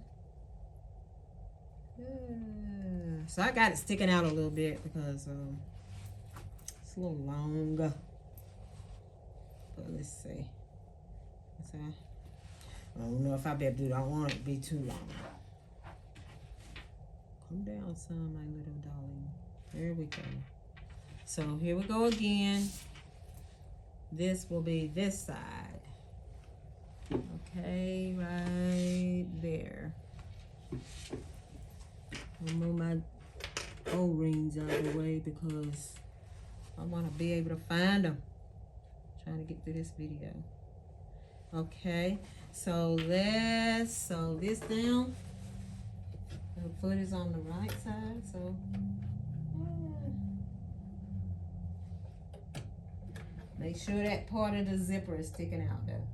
So I got it sticking out a little bit because it's a little longer. But let's see. So I don't know if I better do it. I don't want it to be too long. Come down some, my little darling. There we go. So here we go again. This will be this side. Okay, right there. I'll move my O-rings out of the way because I want to be able to find them. Trying to get through this video. Okay, so let's sew this down. The foot is on the right side, so make sure that part of the zipper is sticking out though.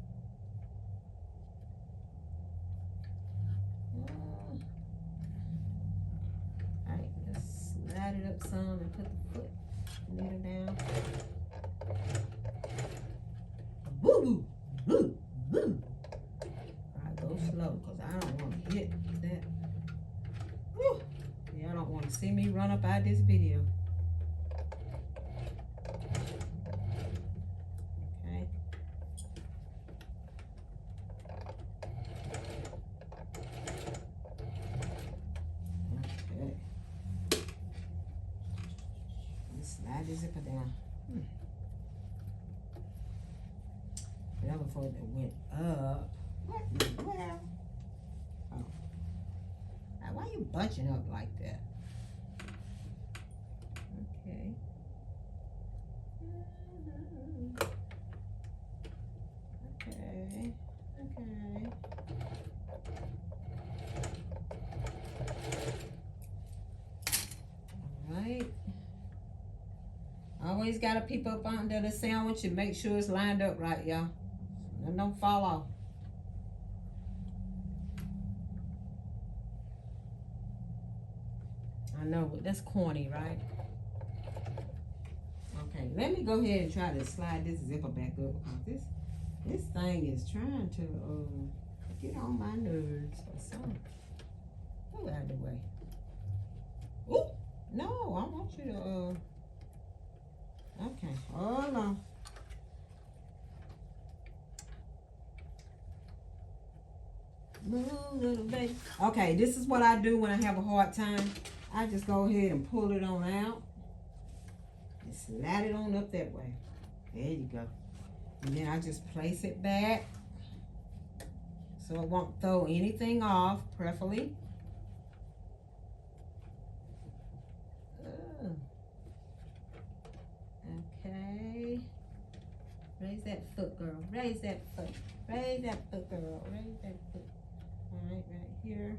Alright, let's slide it up some and put the foot needle down. Woo! Woo! Woo! Alright, go slow because I don't want to hit that. Woo! Y'all don't want to see me run up out of this video. Okay. Okay. Let's slide the zipper down. That before it went up. What in the world? Oh. Now, why are you bunching up like that? Okay. Okay. Okay. Alright. Always gotta peep up under the sandwich and make sure it's lined up right, y'all. And don't fall off. I know, but that's corny, right? Okay, let me go ahead and try to slide this zipper back up because this thing is trying to get on my nerves or something. Move out of the way. Ooh, no, I want you to okay, hold on. Move, little baby. Okay, this is what I do when I have a hard time. I just go ahead and pull it on out and slide it on up that way. There you go. And then I just place it back so it won't throw anything off, preferably. Okay. Raise that foot, girl. Raise that foot. Raise that foot, girl. Raise that foot. All right, right here.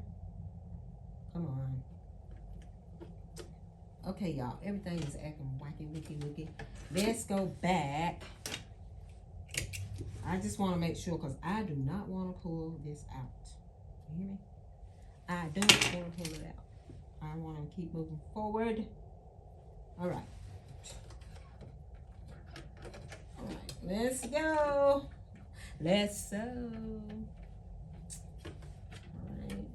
Come on. Okay, y'all. Everything is acting wacky, wicky, wicky. Let's go back. I just want to make sure because I do not want to pull this out. You hear me? I don't want to pull it out. I want to keep moving forward. All right. All right. Let's go. Let's sew. All right.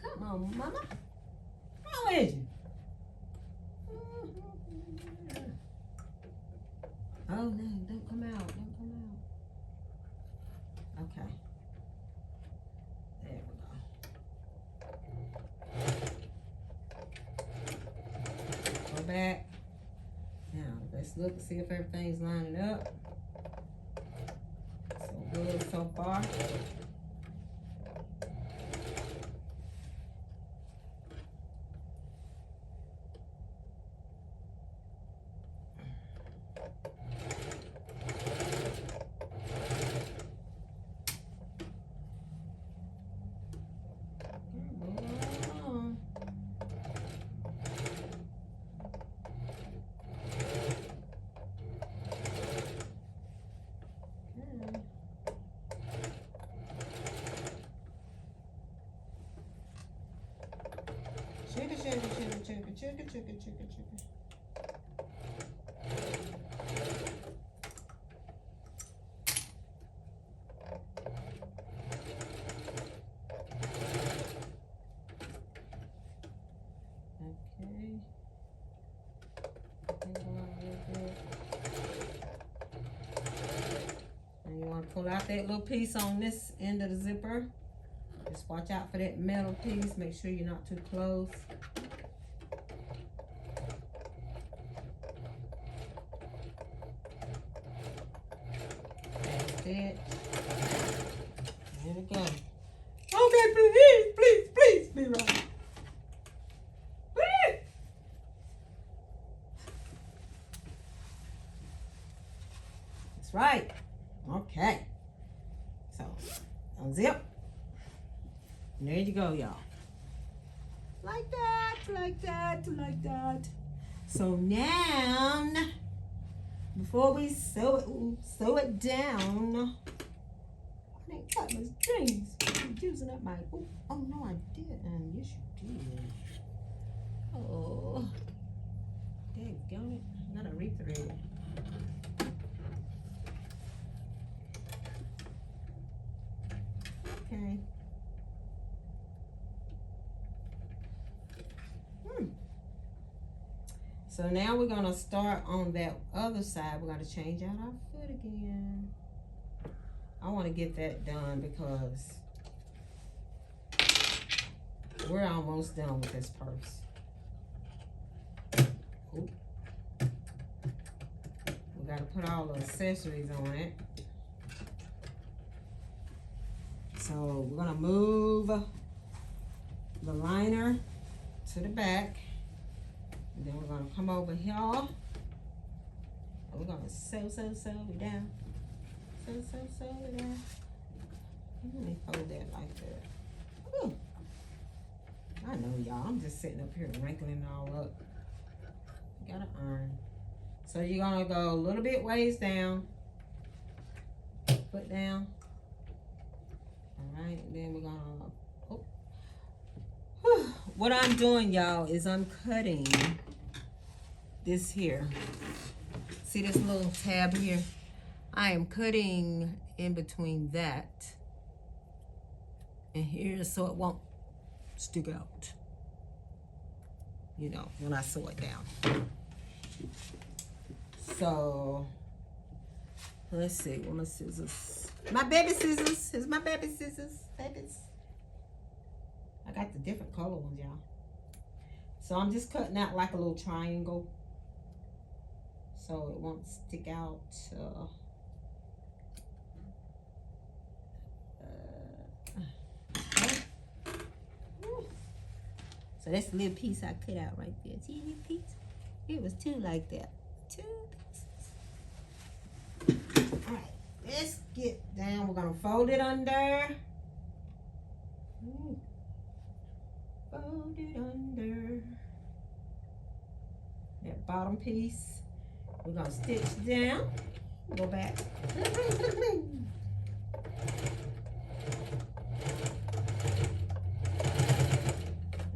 Come on, mama. with you? Oh no, don't come out. Don't come out. Okay. There we go. Go back. Now let's look and see if everything's lining up. So good so far. Chugga. And you want to pull out that little piece on this end of the zipper. Just watch out for that metal piece. Make sure you're not too close. That's it. There we go. Okay, please be right. That's right. Okay. So, unzip. And there you go, y'all. Like that. So now, before we sew it down, I didn't cut my strings. I'm using up my, oh no I didn't. Yes you did. Oh, daggone it. I gotta rethread it. Okay. So now we're gonna start on that other side. We're gonna change out our foot again. I wanna get that done because we're almost done with this purse. Ooh. We gotta put all the accessories on it. So we're gonna move the liner to the back. And then we're gonna come over here. And we're gonna sew it down. Sew it down. Let me hold that like that. Ooh. I know y'all, I'm just sitting up here wrinkling it all up. You gotta iron. So you're gonna go a little bit ways down. Foot down. Alright, and then we're gonna, what I'm doing, y'all, is I'm cutting this here. See this little tab here? I am cutting in between that and here so it won't stick out, you know, when I sew it down. So, let's see, where my scissors? My baby scissors. Here's my baby scissors. Babies. I got the different color ones, y'all. So I'm just cutting out like a little triangle so it won't stick out. So that's the little piece I cut out right there. See that piece? It was two like that. Two pieces. All right, let's get down. We're gonna fold it under. Fold it under that bottom piece. We're gonna stitch down. Go back.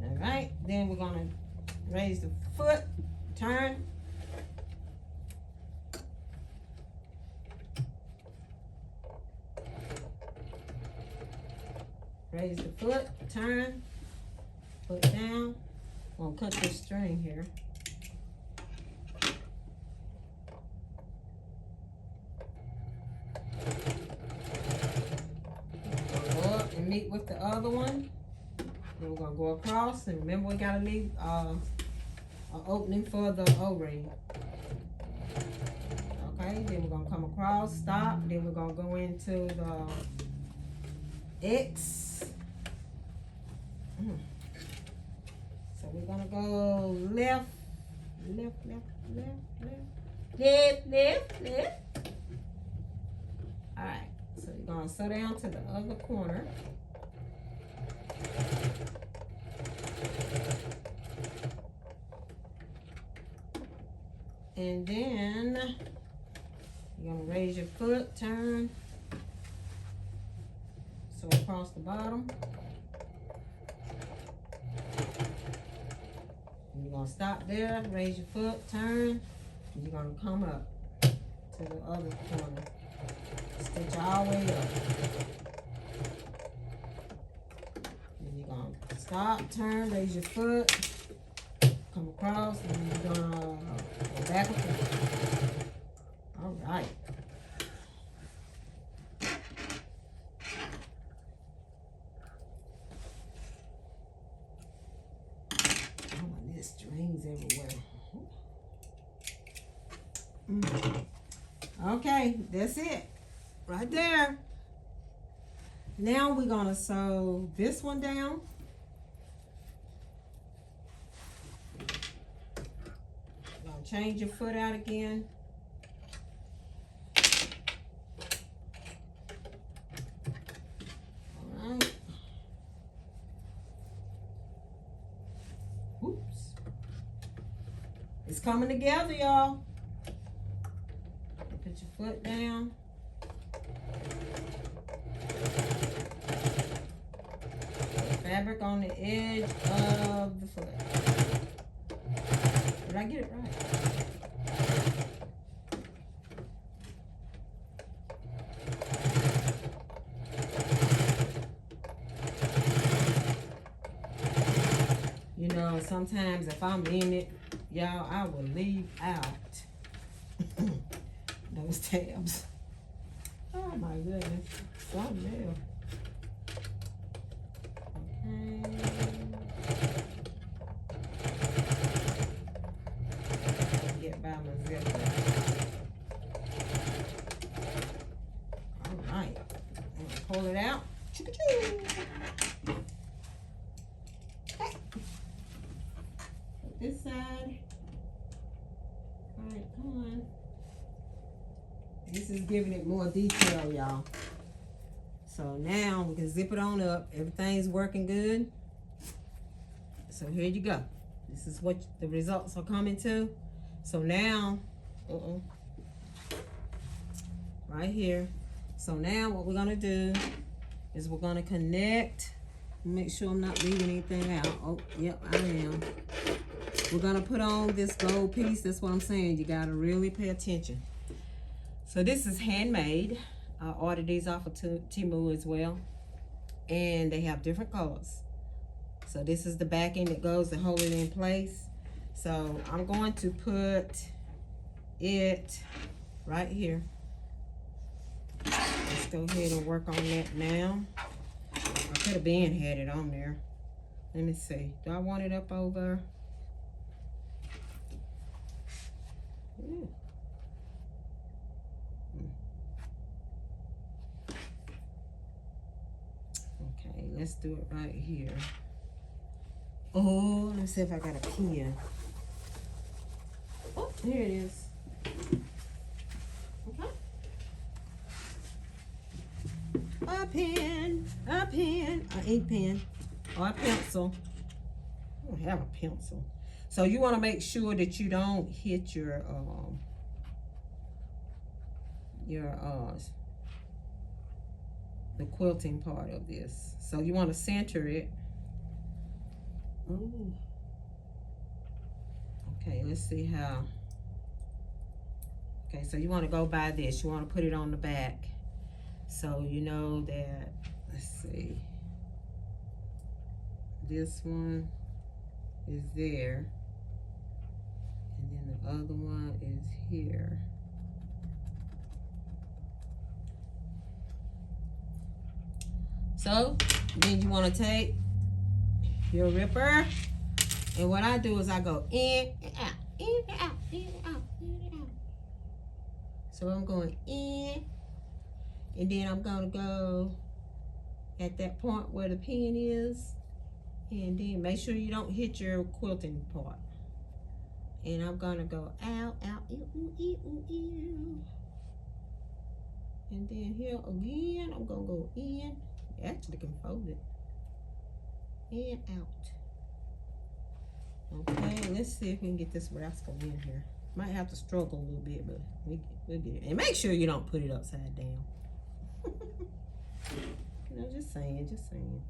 All right, then we're gonna raise the foot, turn. Raise the foot, turn, foot down, I'm gonna cut this string here. Go up and meet with the other one. Then we're gonna go across, and remember we gotta leave an opening for the O-ring. Okay, then we're gonna come across, stop, then we're gonna go into the X. So we're gonna go left, left, left, left, left, left, left, left. All right, so you're gonna sew down to the other corner. And then you're gonna raise your foot, turn, sew across the bottom. And you're gonna stop there, raise your foot, turn, and you're gonna come up to the other corner. Stitch all the way up. And you're gonna stop, turn, raise your foot, come across, and you're gonna go back and forth. All right. Oh, there's strings everywhere. Okay, that's it. Right there. Now we're gonna sew this one down. Gonna change your foot out again. All right. Oops. It's coming together, y'all. Put your foot down. Fabric on the edge of the foot. Did I get it right? You know, sometimes if I'm in it, y'all, I will leave out those tabs. Oh my goodness. Something else. Get by my zipper. All right. I'm gonna pull it out. Okay. Put this side. All right, come on. This is giving it more detail, y'all. So now we can zip it on up. Everything's working good. So here you go. This is what the results are coming to. So now, right here. So now what we're gonna do is we're gonna connect. Make sure I'm not leaving anything out. Oh, yep, I am. We're gonna put on this gold piece. That's what I'm saying. You gotta really pay attention. So this is handmade. I ordered these off of Temu as well. And they have different colors. So this is the backing that goes to hold it in place. So I'm going to put it right here. Let's go ahead and work on that now. I could have been had it on there. Let me see. Do I want it up over? Ooh. Okay, let's do it right here. Oh, let me see if I got a pen. Oh, here it is. Okay. A pen, an ink pen, or a pencil. I don't have a pencil. So you want to make sure that you don't hit your the quilting part of this. So you want to center it. Ooh. Okay, let's see how. Okay, so you want to go by this. You want to put it on the back. So you know that, let's see. This one. is there. And then the other one is here. So then you want to take your ripper, and what I do is I go in and out, in and out, in and out, in and out. So I'm going in, and then I'm going to go at that point where the pin is, and then make sure you don't hit your quilting part. And I'm going to go out, out, ew, ew, ew, ew, ew. And then here again, I'm going to go in. You actually can fold it. And out. Okay, let's see if we can get this rascal in here. Might have to struggle a little bit, but we'll get it. And make sure you don't put it upside down. No, just saying, just saying.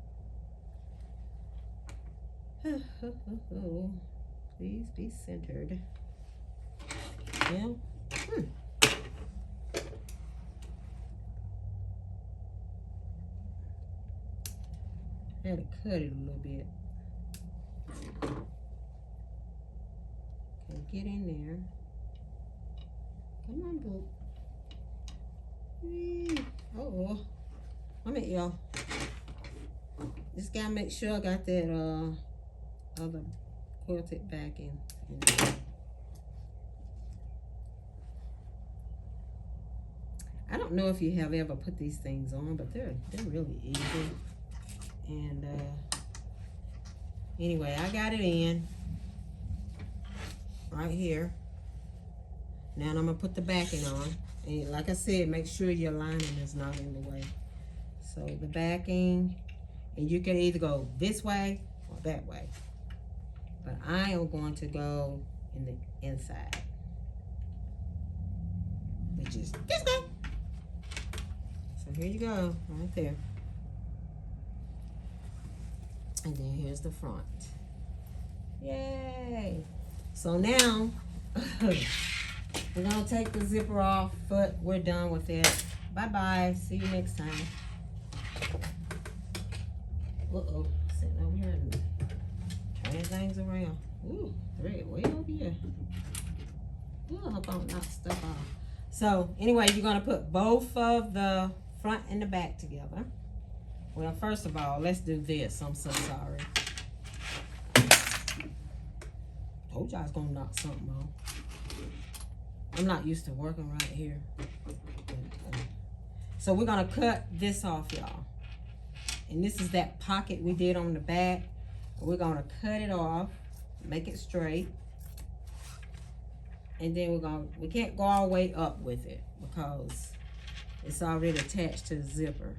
Please be centered. Yeah. I had to cut it a little bit. Okay, get in there. Come on, boo. Uh-oh. Wait a minute, y'all. Just gotta make sure I got that other quilted backing in there. I don't know if you have ever put these things on, but they're really easy. And anyway, I got it in right here. Now I'm gonna put the backing on, and like I said, make sure your lining is not in the way. So the backing, and you can either go this way or that way, but I am going to go in the inside, which is this way. So here you go, right there. And then here's the front. Yay! So now we're gonna take the zipper off, but we're done with it. Bye-bye. See you next time. Uh-oh. Sitting over here and turning things around. Ooh, thread way over here. Ooh, I hope I don't knock stuff off. So anyway, you're gonna put both of the front and the back together. Well, first of all, let's do this. I'm so sorry. Told you I was gonna knock something off. I'm not used to working right here. So we're gonna cut this off, y'all. And this is that pocket we did on the back. We're gonna cut it off, make it straight. And then we can't go all the way up with it because it's already attached to the zipper.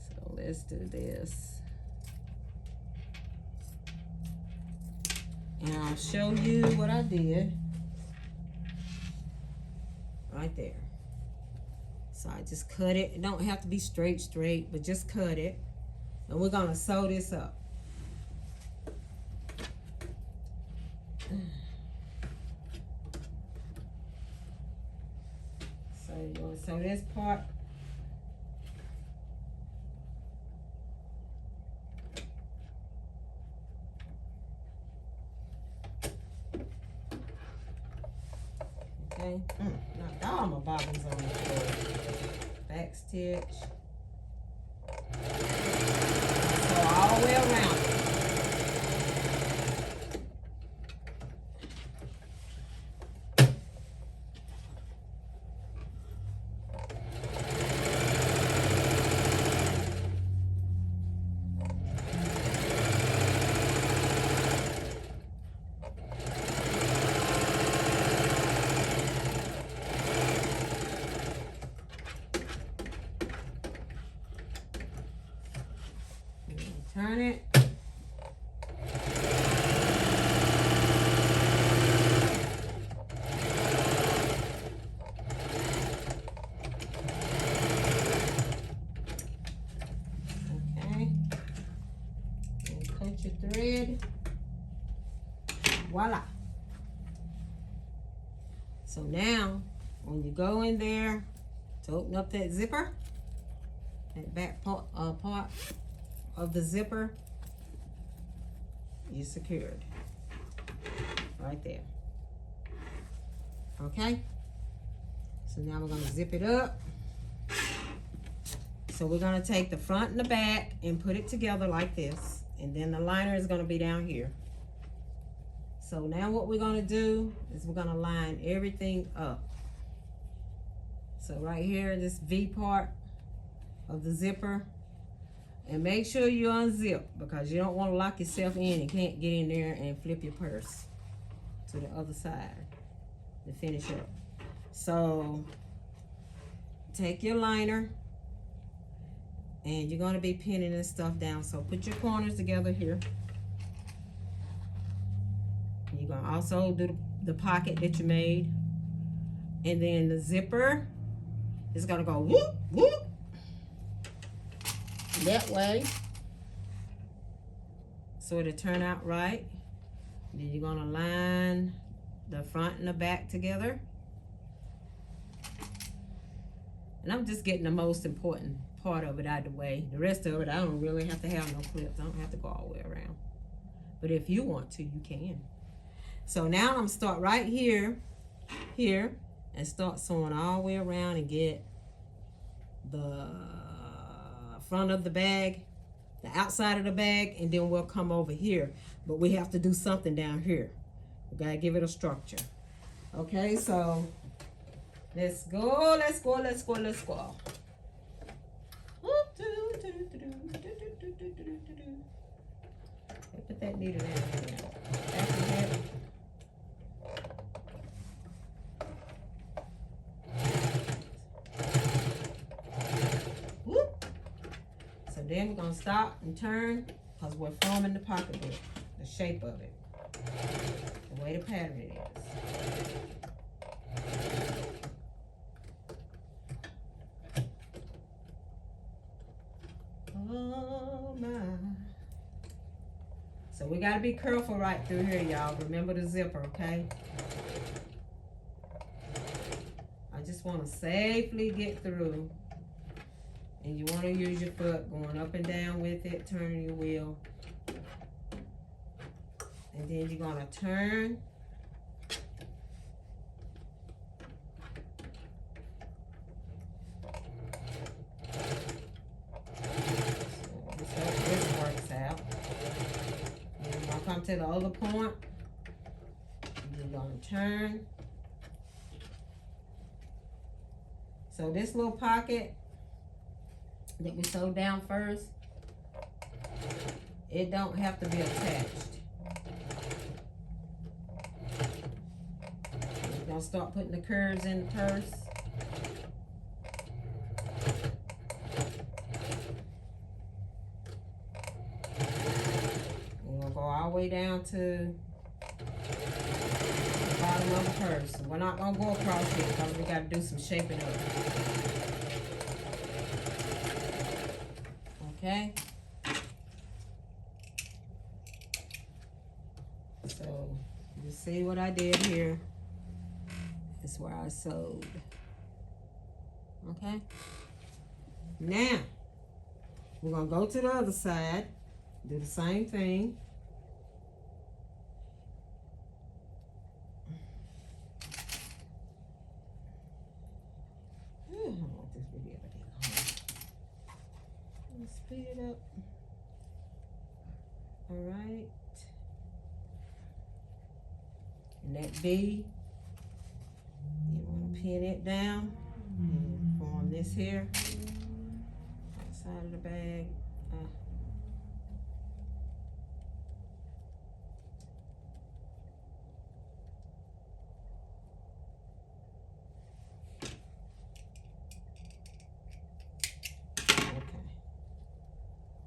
So let's do this. And I'll show you what I did. Right there. So I just cut it. It don't have to be straight, but just cut it. And we're gonna sew this up. So you're gonna sew this part. Okay. Knocked all my bobbins on the floor. Back stitch. So all the way around. Turn it. Okay. And cut your thread. Voila. So now, when you go in there to open up that zipper, that back part of the zipper, you're secured. Right there. Okay? So now we're going to zip it up. So we're going to take the front and the back and put it together like this. And then the liner is going to be down here. So now what we're going to do is we're going to line everything up. So right here, this V part of the zipper. And make sure you unzip because you don't want to lock yourself in and can't get in there and flip your purse to the other side to finish up. So take your liner and you're going to be pinning this stuff down. So put your corners together here. You're going to also do the pocket that you made. And then the zipper is going to go whoop, whoop. That way. So it'll turn out right. Then you're going to line the front and the back together. And I'm just getting the most important part of it out of the way. The rest of it, I don't really have to have no clips. I don't have to go all the way around. But if you want to, you can. So now I'm going to start right here, and start sewing all the way around and get the front of the bag, the outside of the bag, and then we'll come over here. But we have to do something down here. We gotta give it a structure. Okay, so let's go, let's go, let's go, let's go. Put that needle in there. After that. Then we're going to stop and turn because we're forming the pocketbook, the shape of it, the way the pattern is. Oh my. So we got to be careful right through here, y'all. Remember the zipper, okay? I just want to safely get through. And you want to use your foot going up and down with it, turning your wheel. And then you're going to turn. So this works out. And you're going to come to the other point. And you're going to turn. So this little pocket that we sewed down first, it don't have to be attached. We're gonna start putting the curves in the purse. We're gonna go all the way down to the bottom of the purse. We're not gonna go across here because we gotta do some shaping up. Okay, so you see what I did here. This is where I sewed. Okay, now we're gonna go to the other side, do the same thing. Speed it up. All right. And that V, you want to pin it down and form this here. Outside of the bag.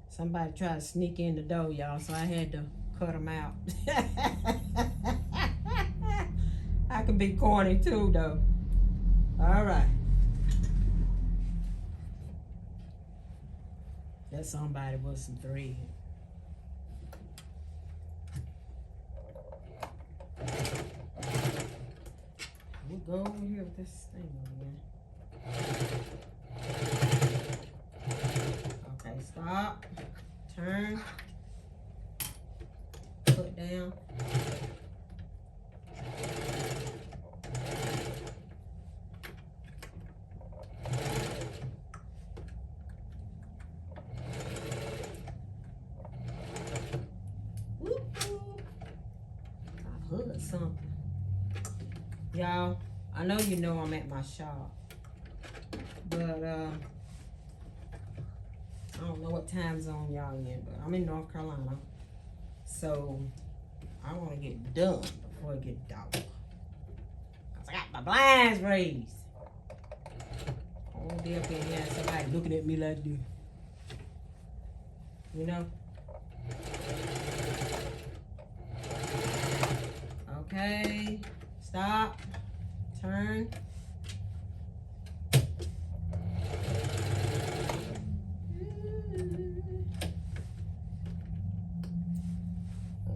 Somebody tried to sneak in the door, y'all, so I had to cut them out. I can be corny too, though. All right. That somebody with some thread. We'll go over here with this thing over here. Okay, stop. Turn. Put down. I heard something. Y'all, I know you know I'm at my shop. But I don't know what time zone y'all in, but I'm in North Carolina. So I want to get done before it get dark. Cause I got my blinds raised. I won't be up in here and somebody looking at me like this. You know? Okay. Stop. Turn.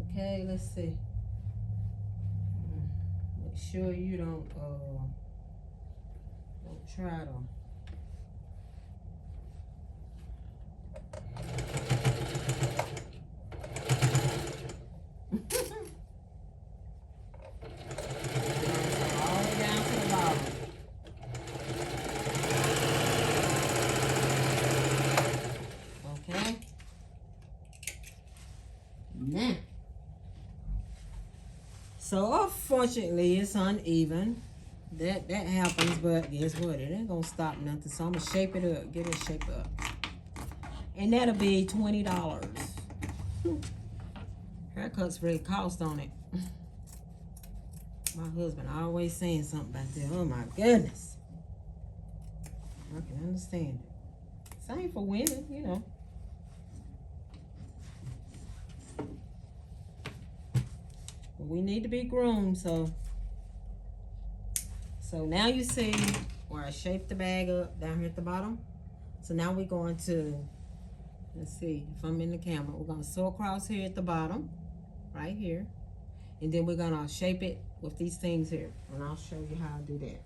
Okay, let's see. Make sure you don't try to all the way down to the bottom. Okay. Now. So unfortunately it's uneven. That happens, but guess what? It ain't gonna stop nothing. So I'm gonna shape it up, get it shaped up. And that'll be $20. Haircuts really cost on it. My husband always saying something about that. Oh my goodness. I can understand it. Same for women, you know. We need to be groomed, so now you see where I shaped the bag up down here at the bottom. So now we're going to, let's see if I'm in the camera, we're going to sew across here at the bottom, right here, and then we're going to shape it with these things here, and I'll show you how I do that.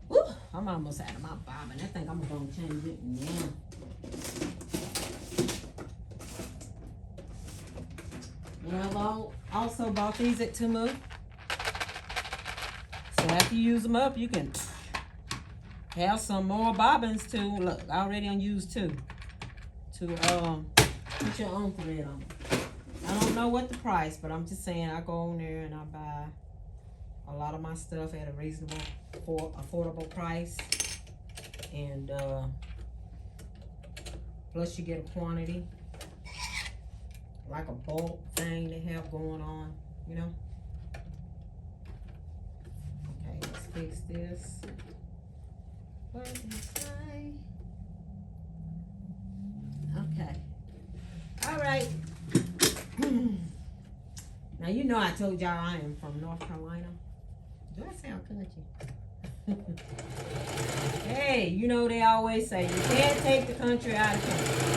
Woo, I'm almost out of my bobbin. I think I'm going to change it now. And I've also bought these at Tumu. So after you use them up, you can have some more bobbins too. Look, I already unused 2 to put your own thread on. I don't know what the price, but I'm just saying I go on there and I buy a lot of my stuff at a reasonable, affordable price. And plus you get a quantity. Like a bulk thing they have going on, you know. Okay, let's fix this. What is okay. All right. Now you know I told y'all I am from North Carolina. Do I sound country? Hey, you know they always say you can't take the country out of country.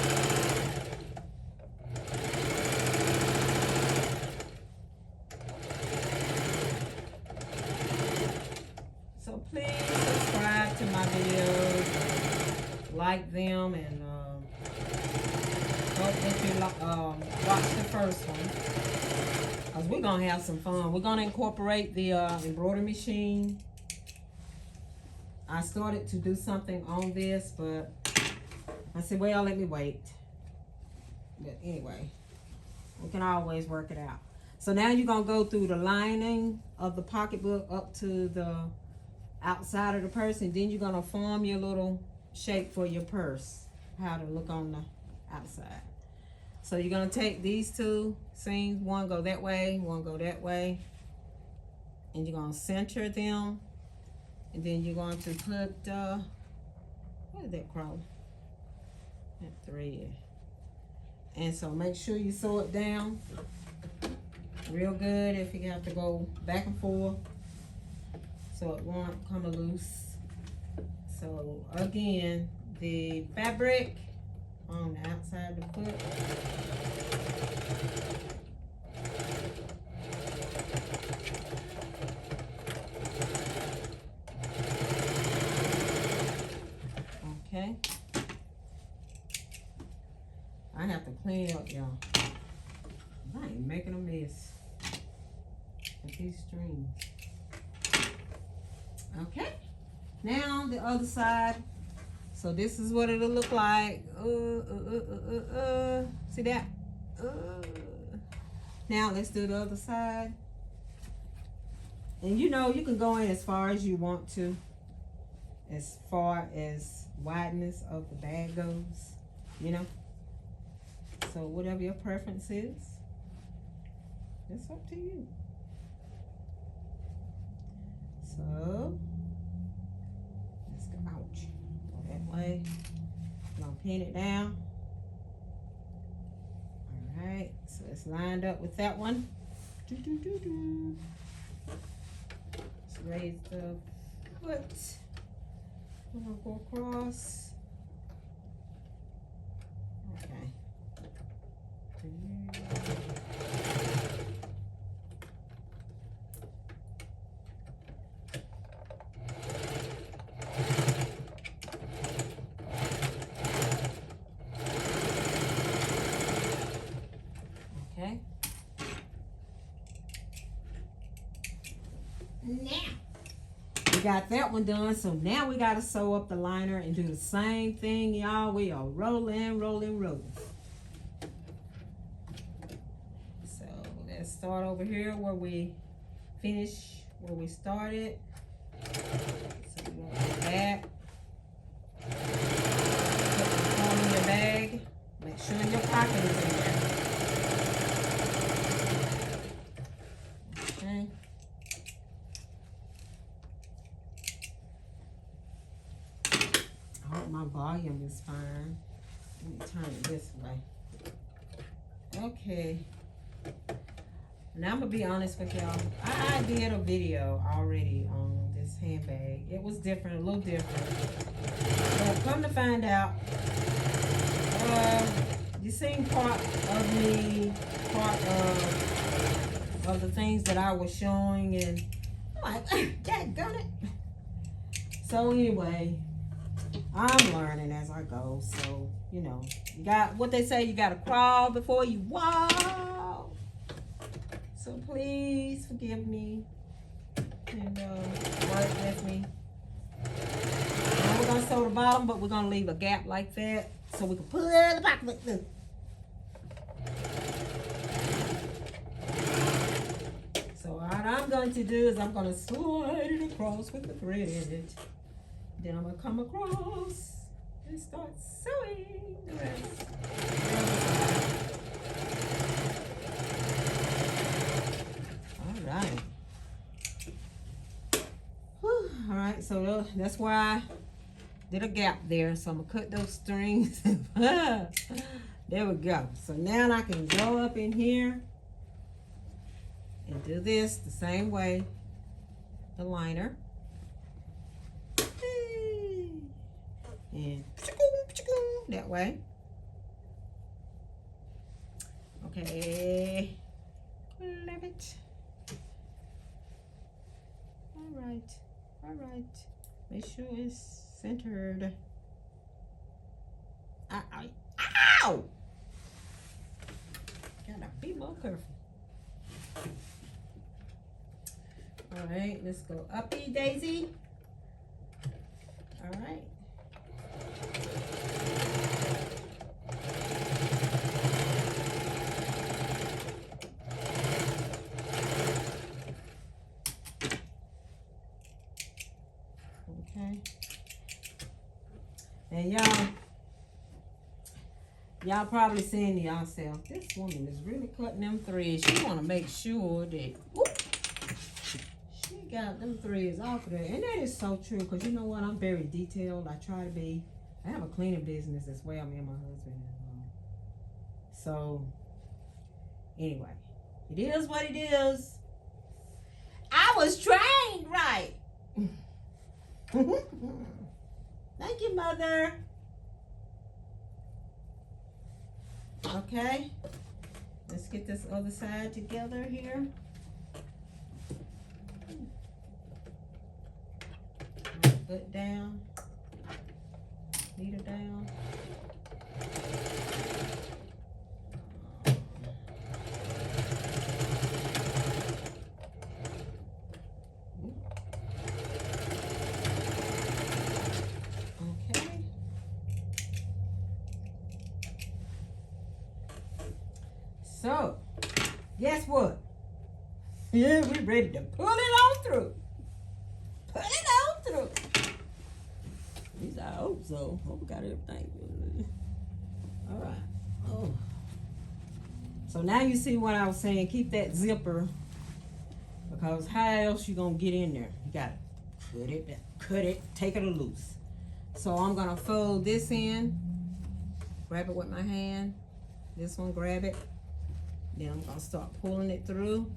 Like them and hope that you watch the first one, because we're gonna have some fun. We're gonna incorporate the embroidery machine. I started to do something on this, but I said, well, let me wait. But anyway, we can always work it out. So now you're gonna go through the lining of the pocketbook up to the outside of the purse, and then you're gonna form your little shape for your purse, how to look on the outside. So you're gonna take these 2 seams, one go that way, one go that way, and you're gonna center them, and then you're going to put what is that crawl? That thread. And so make sure you sew it down real good if you have to go back and forth so it won't come loose. So again, the fabric on the outside of the foot. Okay. I have to clean up, y'all. I ain't making a mess with these strings. Okay, now the other side. So this is what it'll look like. See that? Now let's do the other side. And you know, you can go in as far as you want to, as far as wideness of the bag goes, you know. So whatever your preference is, it's up to you. So let's go, ouch, go that way. I'm gonna pin it down. All right, so it's lined up with that one. Let's raise the foot. I'm gonna go across. Okay. Okay. Now we got that one done, so now we got to sew up the liner and do the same thing, y'all. We are rolling. So let's start over here where we finish where we started. So you want to go back, put the form in your bag, make sure your pocket is in there. Okay. I hope my volume is fine. Let me turn it this way. Okay. Now I'm gonna be honest with y'all. I did a video already on this handbag. It was different, a little different. But come to find out, you seen part of me, part of the things that I was showing, and I'm like, dadgummit it. So anyway, I'm learning as I go. So, you know, you got what they say, you gotta crawl before you walk. So please forgive me and work with me. Now we're gonna sew the bottom, but we're gonna leave a gap like that so we can pull the pocket through. So what I'm going to do is I'm gonna slide it across with the thread. Then I'm gonna come across and start sewing the rest. Alright. All right, so that's why I did a gap there. So I'm gonna cut those strings. There we go. So now I can go up in here and do this the same way, the liner. And that way. Okay. Love it. All right. Make sure it's centered. Ow! Gotta be more careful. All right, let's go uppy daisy. All right. Okay. And y'all probably saying to yourself, this woman is really cutting them threads. She want to make sure that she got them threads off of there. And that is so true, because you know what? I'm very detailed. I try to be. I have a cleaning business as well, me and my husband. So, anyway, it is what it is. I was trained right. Thank you, Mother. Okay, let's get this other side together here. Foot down, needle down. So, guess what? Yeah, we ready to pull it on through. Pull it on through. At least I hope so. Hope we got everything. All right. Oh. So now you see what I was saying. Keep that zipper, because how else you gonna get in there? You gotta cut it, take it loose. So I'm gonna fold this in, grab it with my hand. This one, grab it. Then I'm gonna start pulling it through.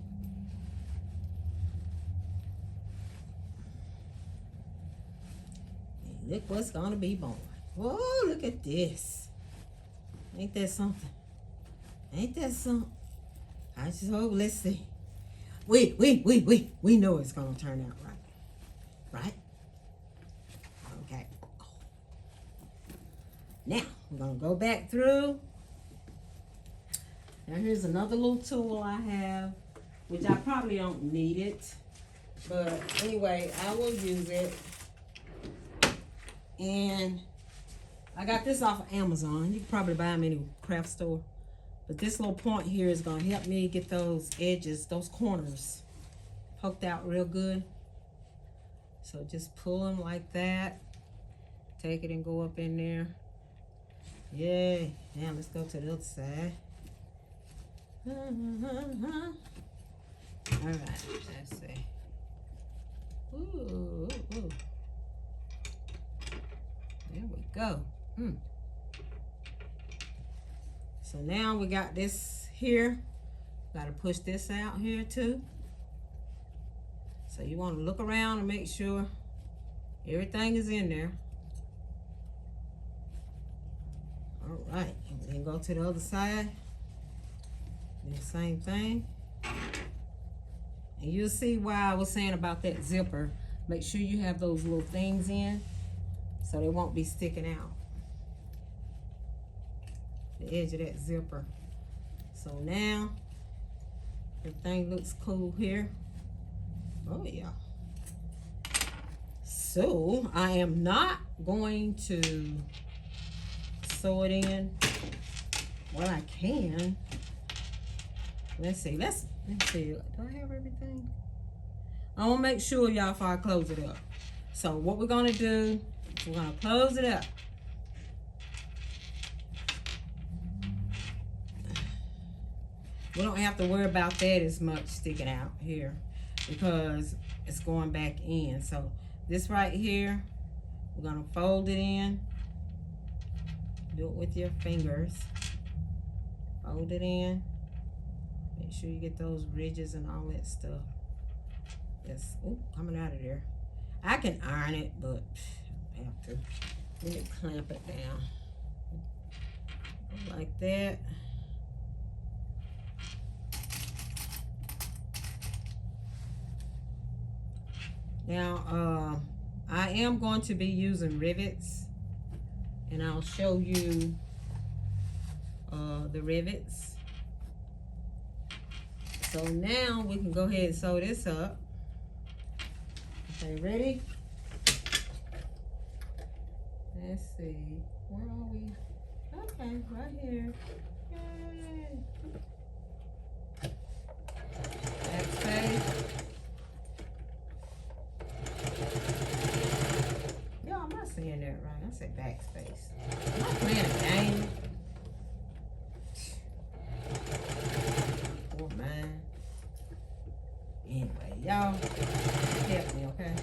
And look what's gonna be born. Whoa, look at this. Ain't that something? Ain't that something? I just hope, let's see. We know it's gonna turn out right. Right? Okay. Now, we're gonna go back through. Now here's another little tool I have, which I probably don't need it. But anyway, I will use it. And I got this off of Amazon. You can probably buy them in any craft store. But this little point here is going to help me get those edges, those corners, poked out real good. So just pull them like that. Take it and go up in there. Yay. Now let's go to the other side. All right, let's see. Ooh. There we go. So now we got this here. Got to push this out here too. So you want to look around and make sure everything is in there. All right, and then go to the other side. Do the same thing. And you'll see why I was saying about that zipper. Make sure you have those little things in so they won't be sticking out. The edge of that zipper. So now everything looks cool here. Oh yeah. So I am not going to sew it in. Well, I can. Let's see. Let's see. Do I have everything? I want to make sure, y'all, before I close it up. So what we're gonna do, we're gonna close it up. We don't have to worry about that as much sticking out here because it's going back in. So this right here, we're gonna fold it in. Do it with your fingers. Fold it in. Make sure you get those ridges and all that stuff. It's coming out of there. I can iron it, but I have to. Let me clamp it down. Like that. Now, I am going to be using rivets, and I'll show you the rivets. So now we can go ahead and sew this up. Okay, ready? Let's see. Where are we? Okay, right here. Yay. Backspace. Yo, I'm not saying that right. I said backspace. I'm not playing a game. Poor man. Anyway, y'all help me, okay?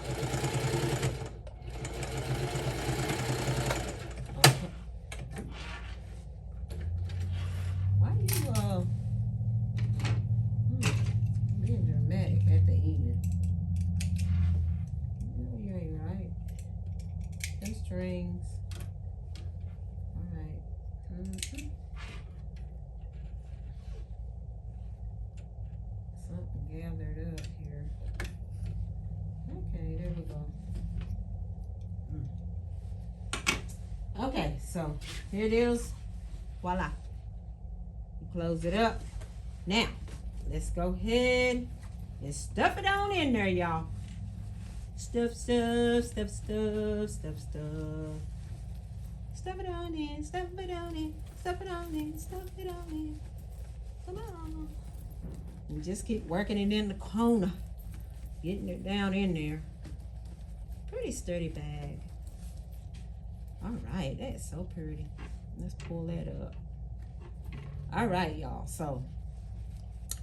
Why you being dramatic at the end? No, you ain't right. Them strings. All right. Something gathered up here. Okay, there we go. Okay, so here it is. Voila. You close it up. Now, let's go ahead and stuff it on in there, y'all. Stuff. Stuff it on in, stuff it on in, stuff it on in, stuff it on in. Come on. And just keep working it in the corner. Getting it down in there. Pretty sturdy bag. All right, that's so pretty. Let's pull that up. All right, y'all. So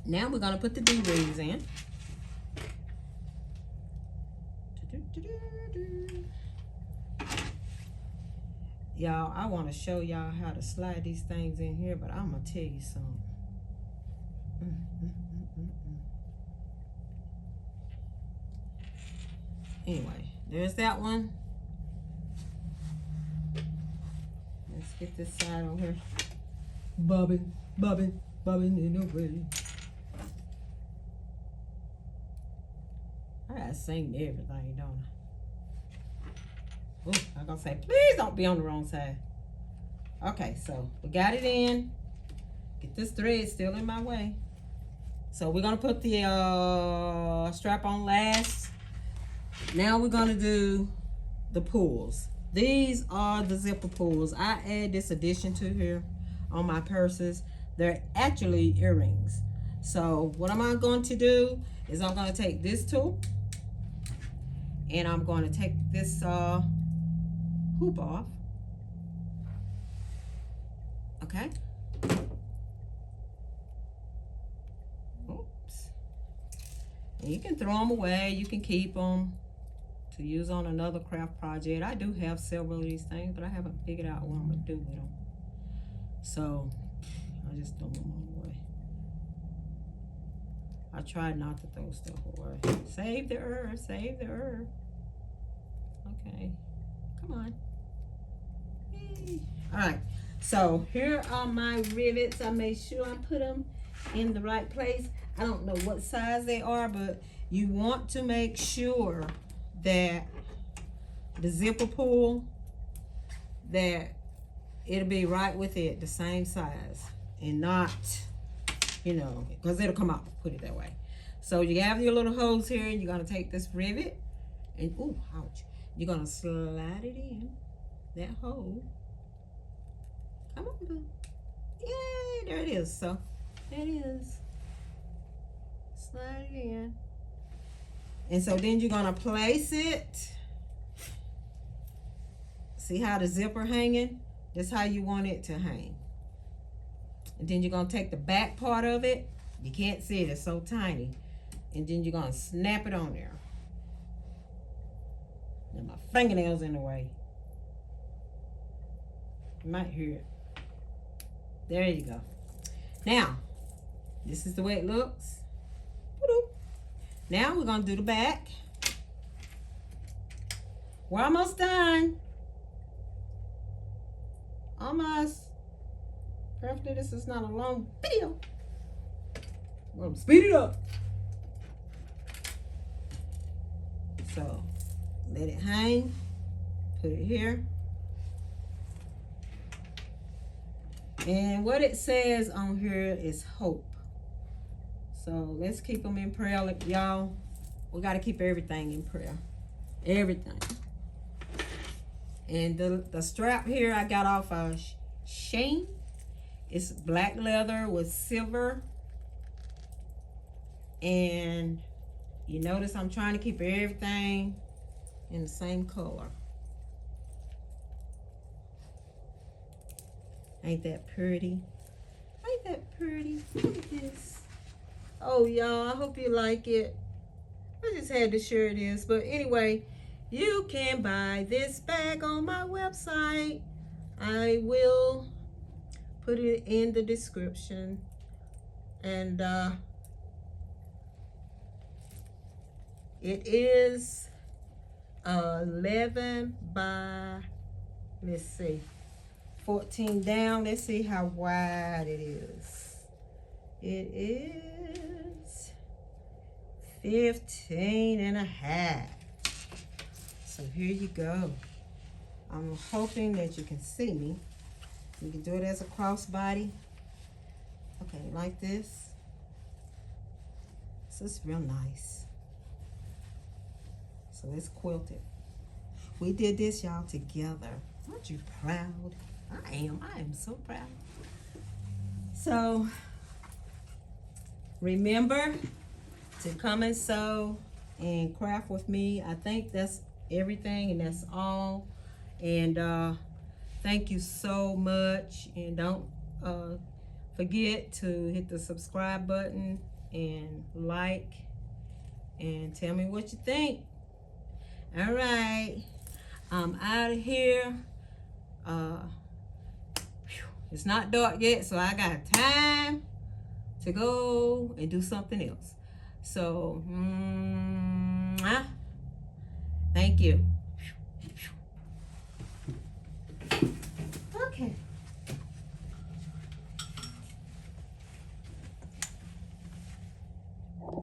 now we're gonna put the D-rings in. Y'all, I want to show y'all how to slide these things in here, but I'm gonna tell you something. Anyway, there's that one. Let's get this side on here. Bobbing, bobbing, bobbing in a way. I gotta sing everything, don't I? Oh, I'm gonna say, please don't be on the wrong side. Okay, so we got it in. Get this thread still in my way. So we're gonna put the strap on last. Now we're gonna do the pulls. These are the zipper pulls. I add this addition to here on my purses. They're actually earrings. So what am I going to do is I'm going to take this tool and I'm going to take this hoop off. Okay. Oops. And you can throw them away. You can keep them to use on another craft project. I do have several of these things, but I haven't figured out what I'm going to do with them. So I just throw them all away. I try not to throw stuff away. Save the earth, save the earth. Okay, come on. Yay. All right, so here are my rivets. I made sure I put them in the right place. I don't know what size they are, but you want to make sure that the zipper pull, that it'll be right with it, the same size, and not, you know, because it'll come out, put it that way. So you have your little holes here, and you're gonna take this rivet, and ooh, ouch. You're gonna slide it in that hole. Come on, boo. Yay, there it is. So there it is. Slide it in. And so then you're gonna place it. See how the zipper hanging? That's how you want it to hang. And then you're gonna take the back part of it. You can't see it, it's so tiny. And then you're gonna snap it on there. And my fingernail's in the way. You might hear it. There you go. Now, this is the way it looks. Now we're gonna do the back. We're almost done. Almost. Preferably this is not a long video. We're gonna speed it up. So let it hang. Put it here. And what it says on here is hope. So let's keep them in prayer, y'all. We got to keep everything in prayer. Everything. And the strap here I got off of Shane. It's black leather with silver. And you notice I'm trying to keep everything in the same color. Ain't that pretty? Ain't that pretty? Look at this. Oh, y'all, I hope you like it. I just had to share this. But anyway, you can buy this bag on my website. I will put it in the description. And it is 11 by, let's see, 14 down. Let's see how wide it is. It is 15 and a half. So here you go. I'm hoping that you can see me. You can do it as a crossbody. Okay, like this. So it's real nice. So it's quilted. We did this, y'all, together. Aren't you proud? I am so proud. So remember to come and sew and craft with me. I think that's everything, and that's all. And thank you so much. And don't forget to hit the subscribe button and like and tell me what you think. All right, I'm out of here. It's not dark yet, so I got time to go and do something else. So, thank you.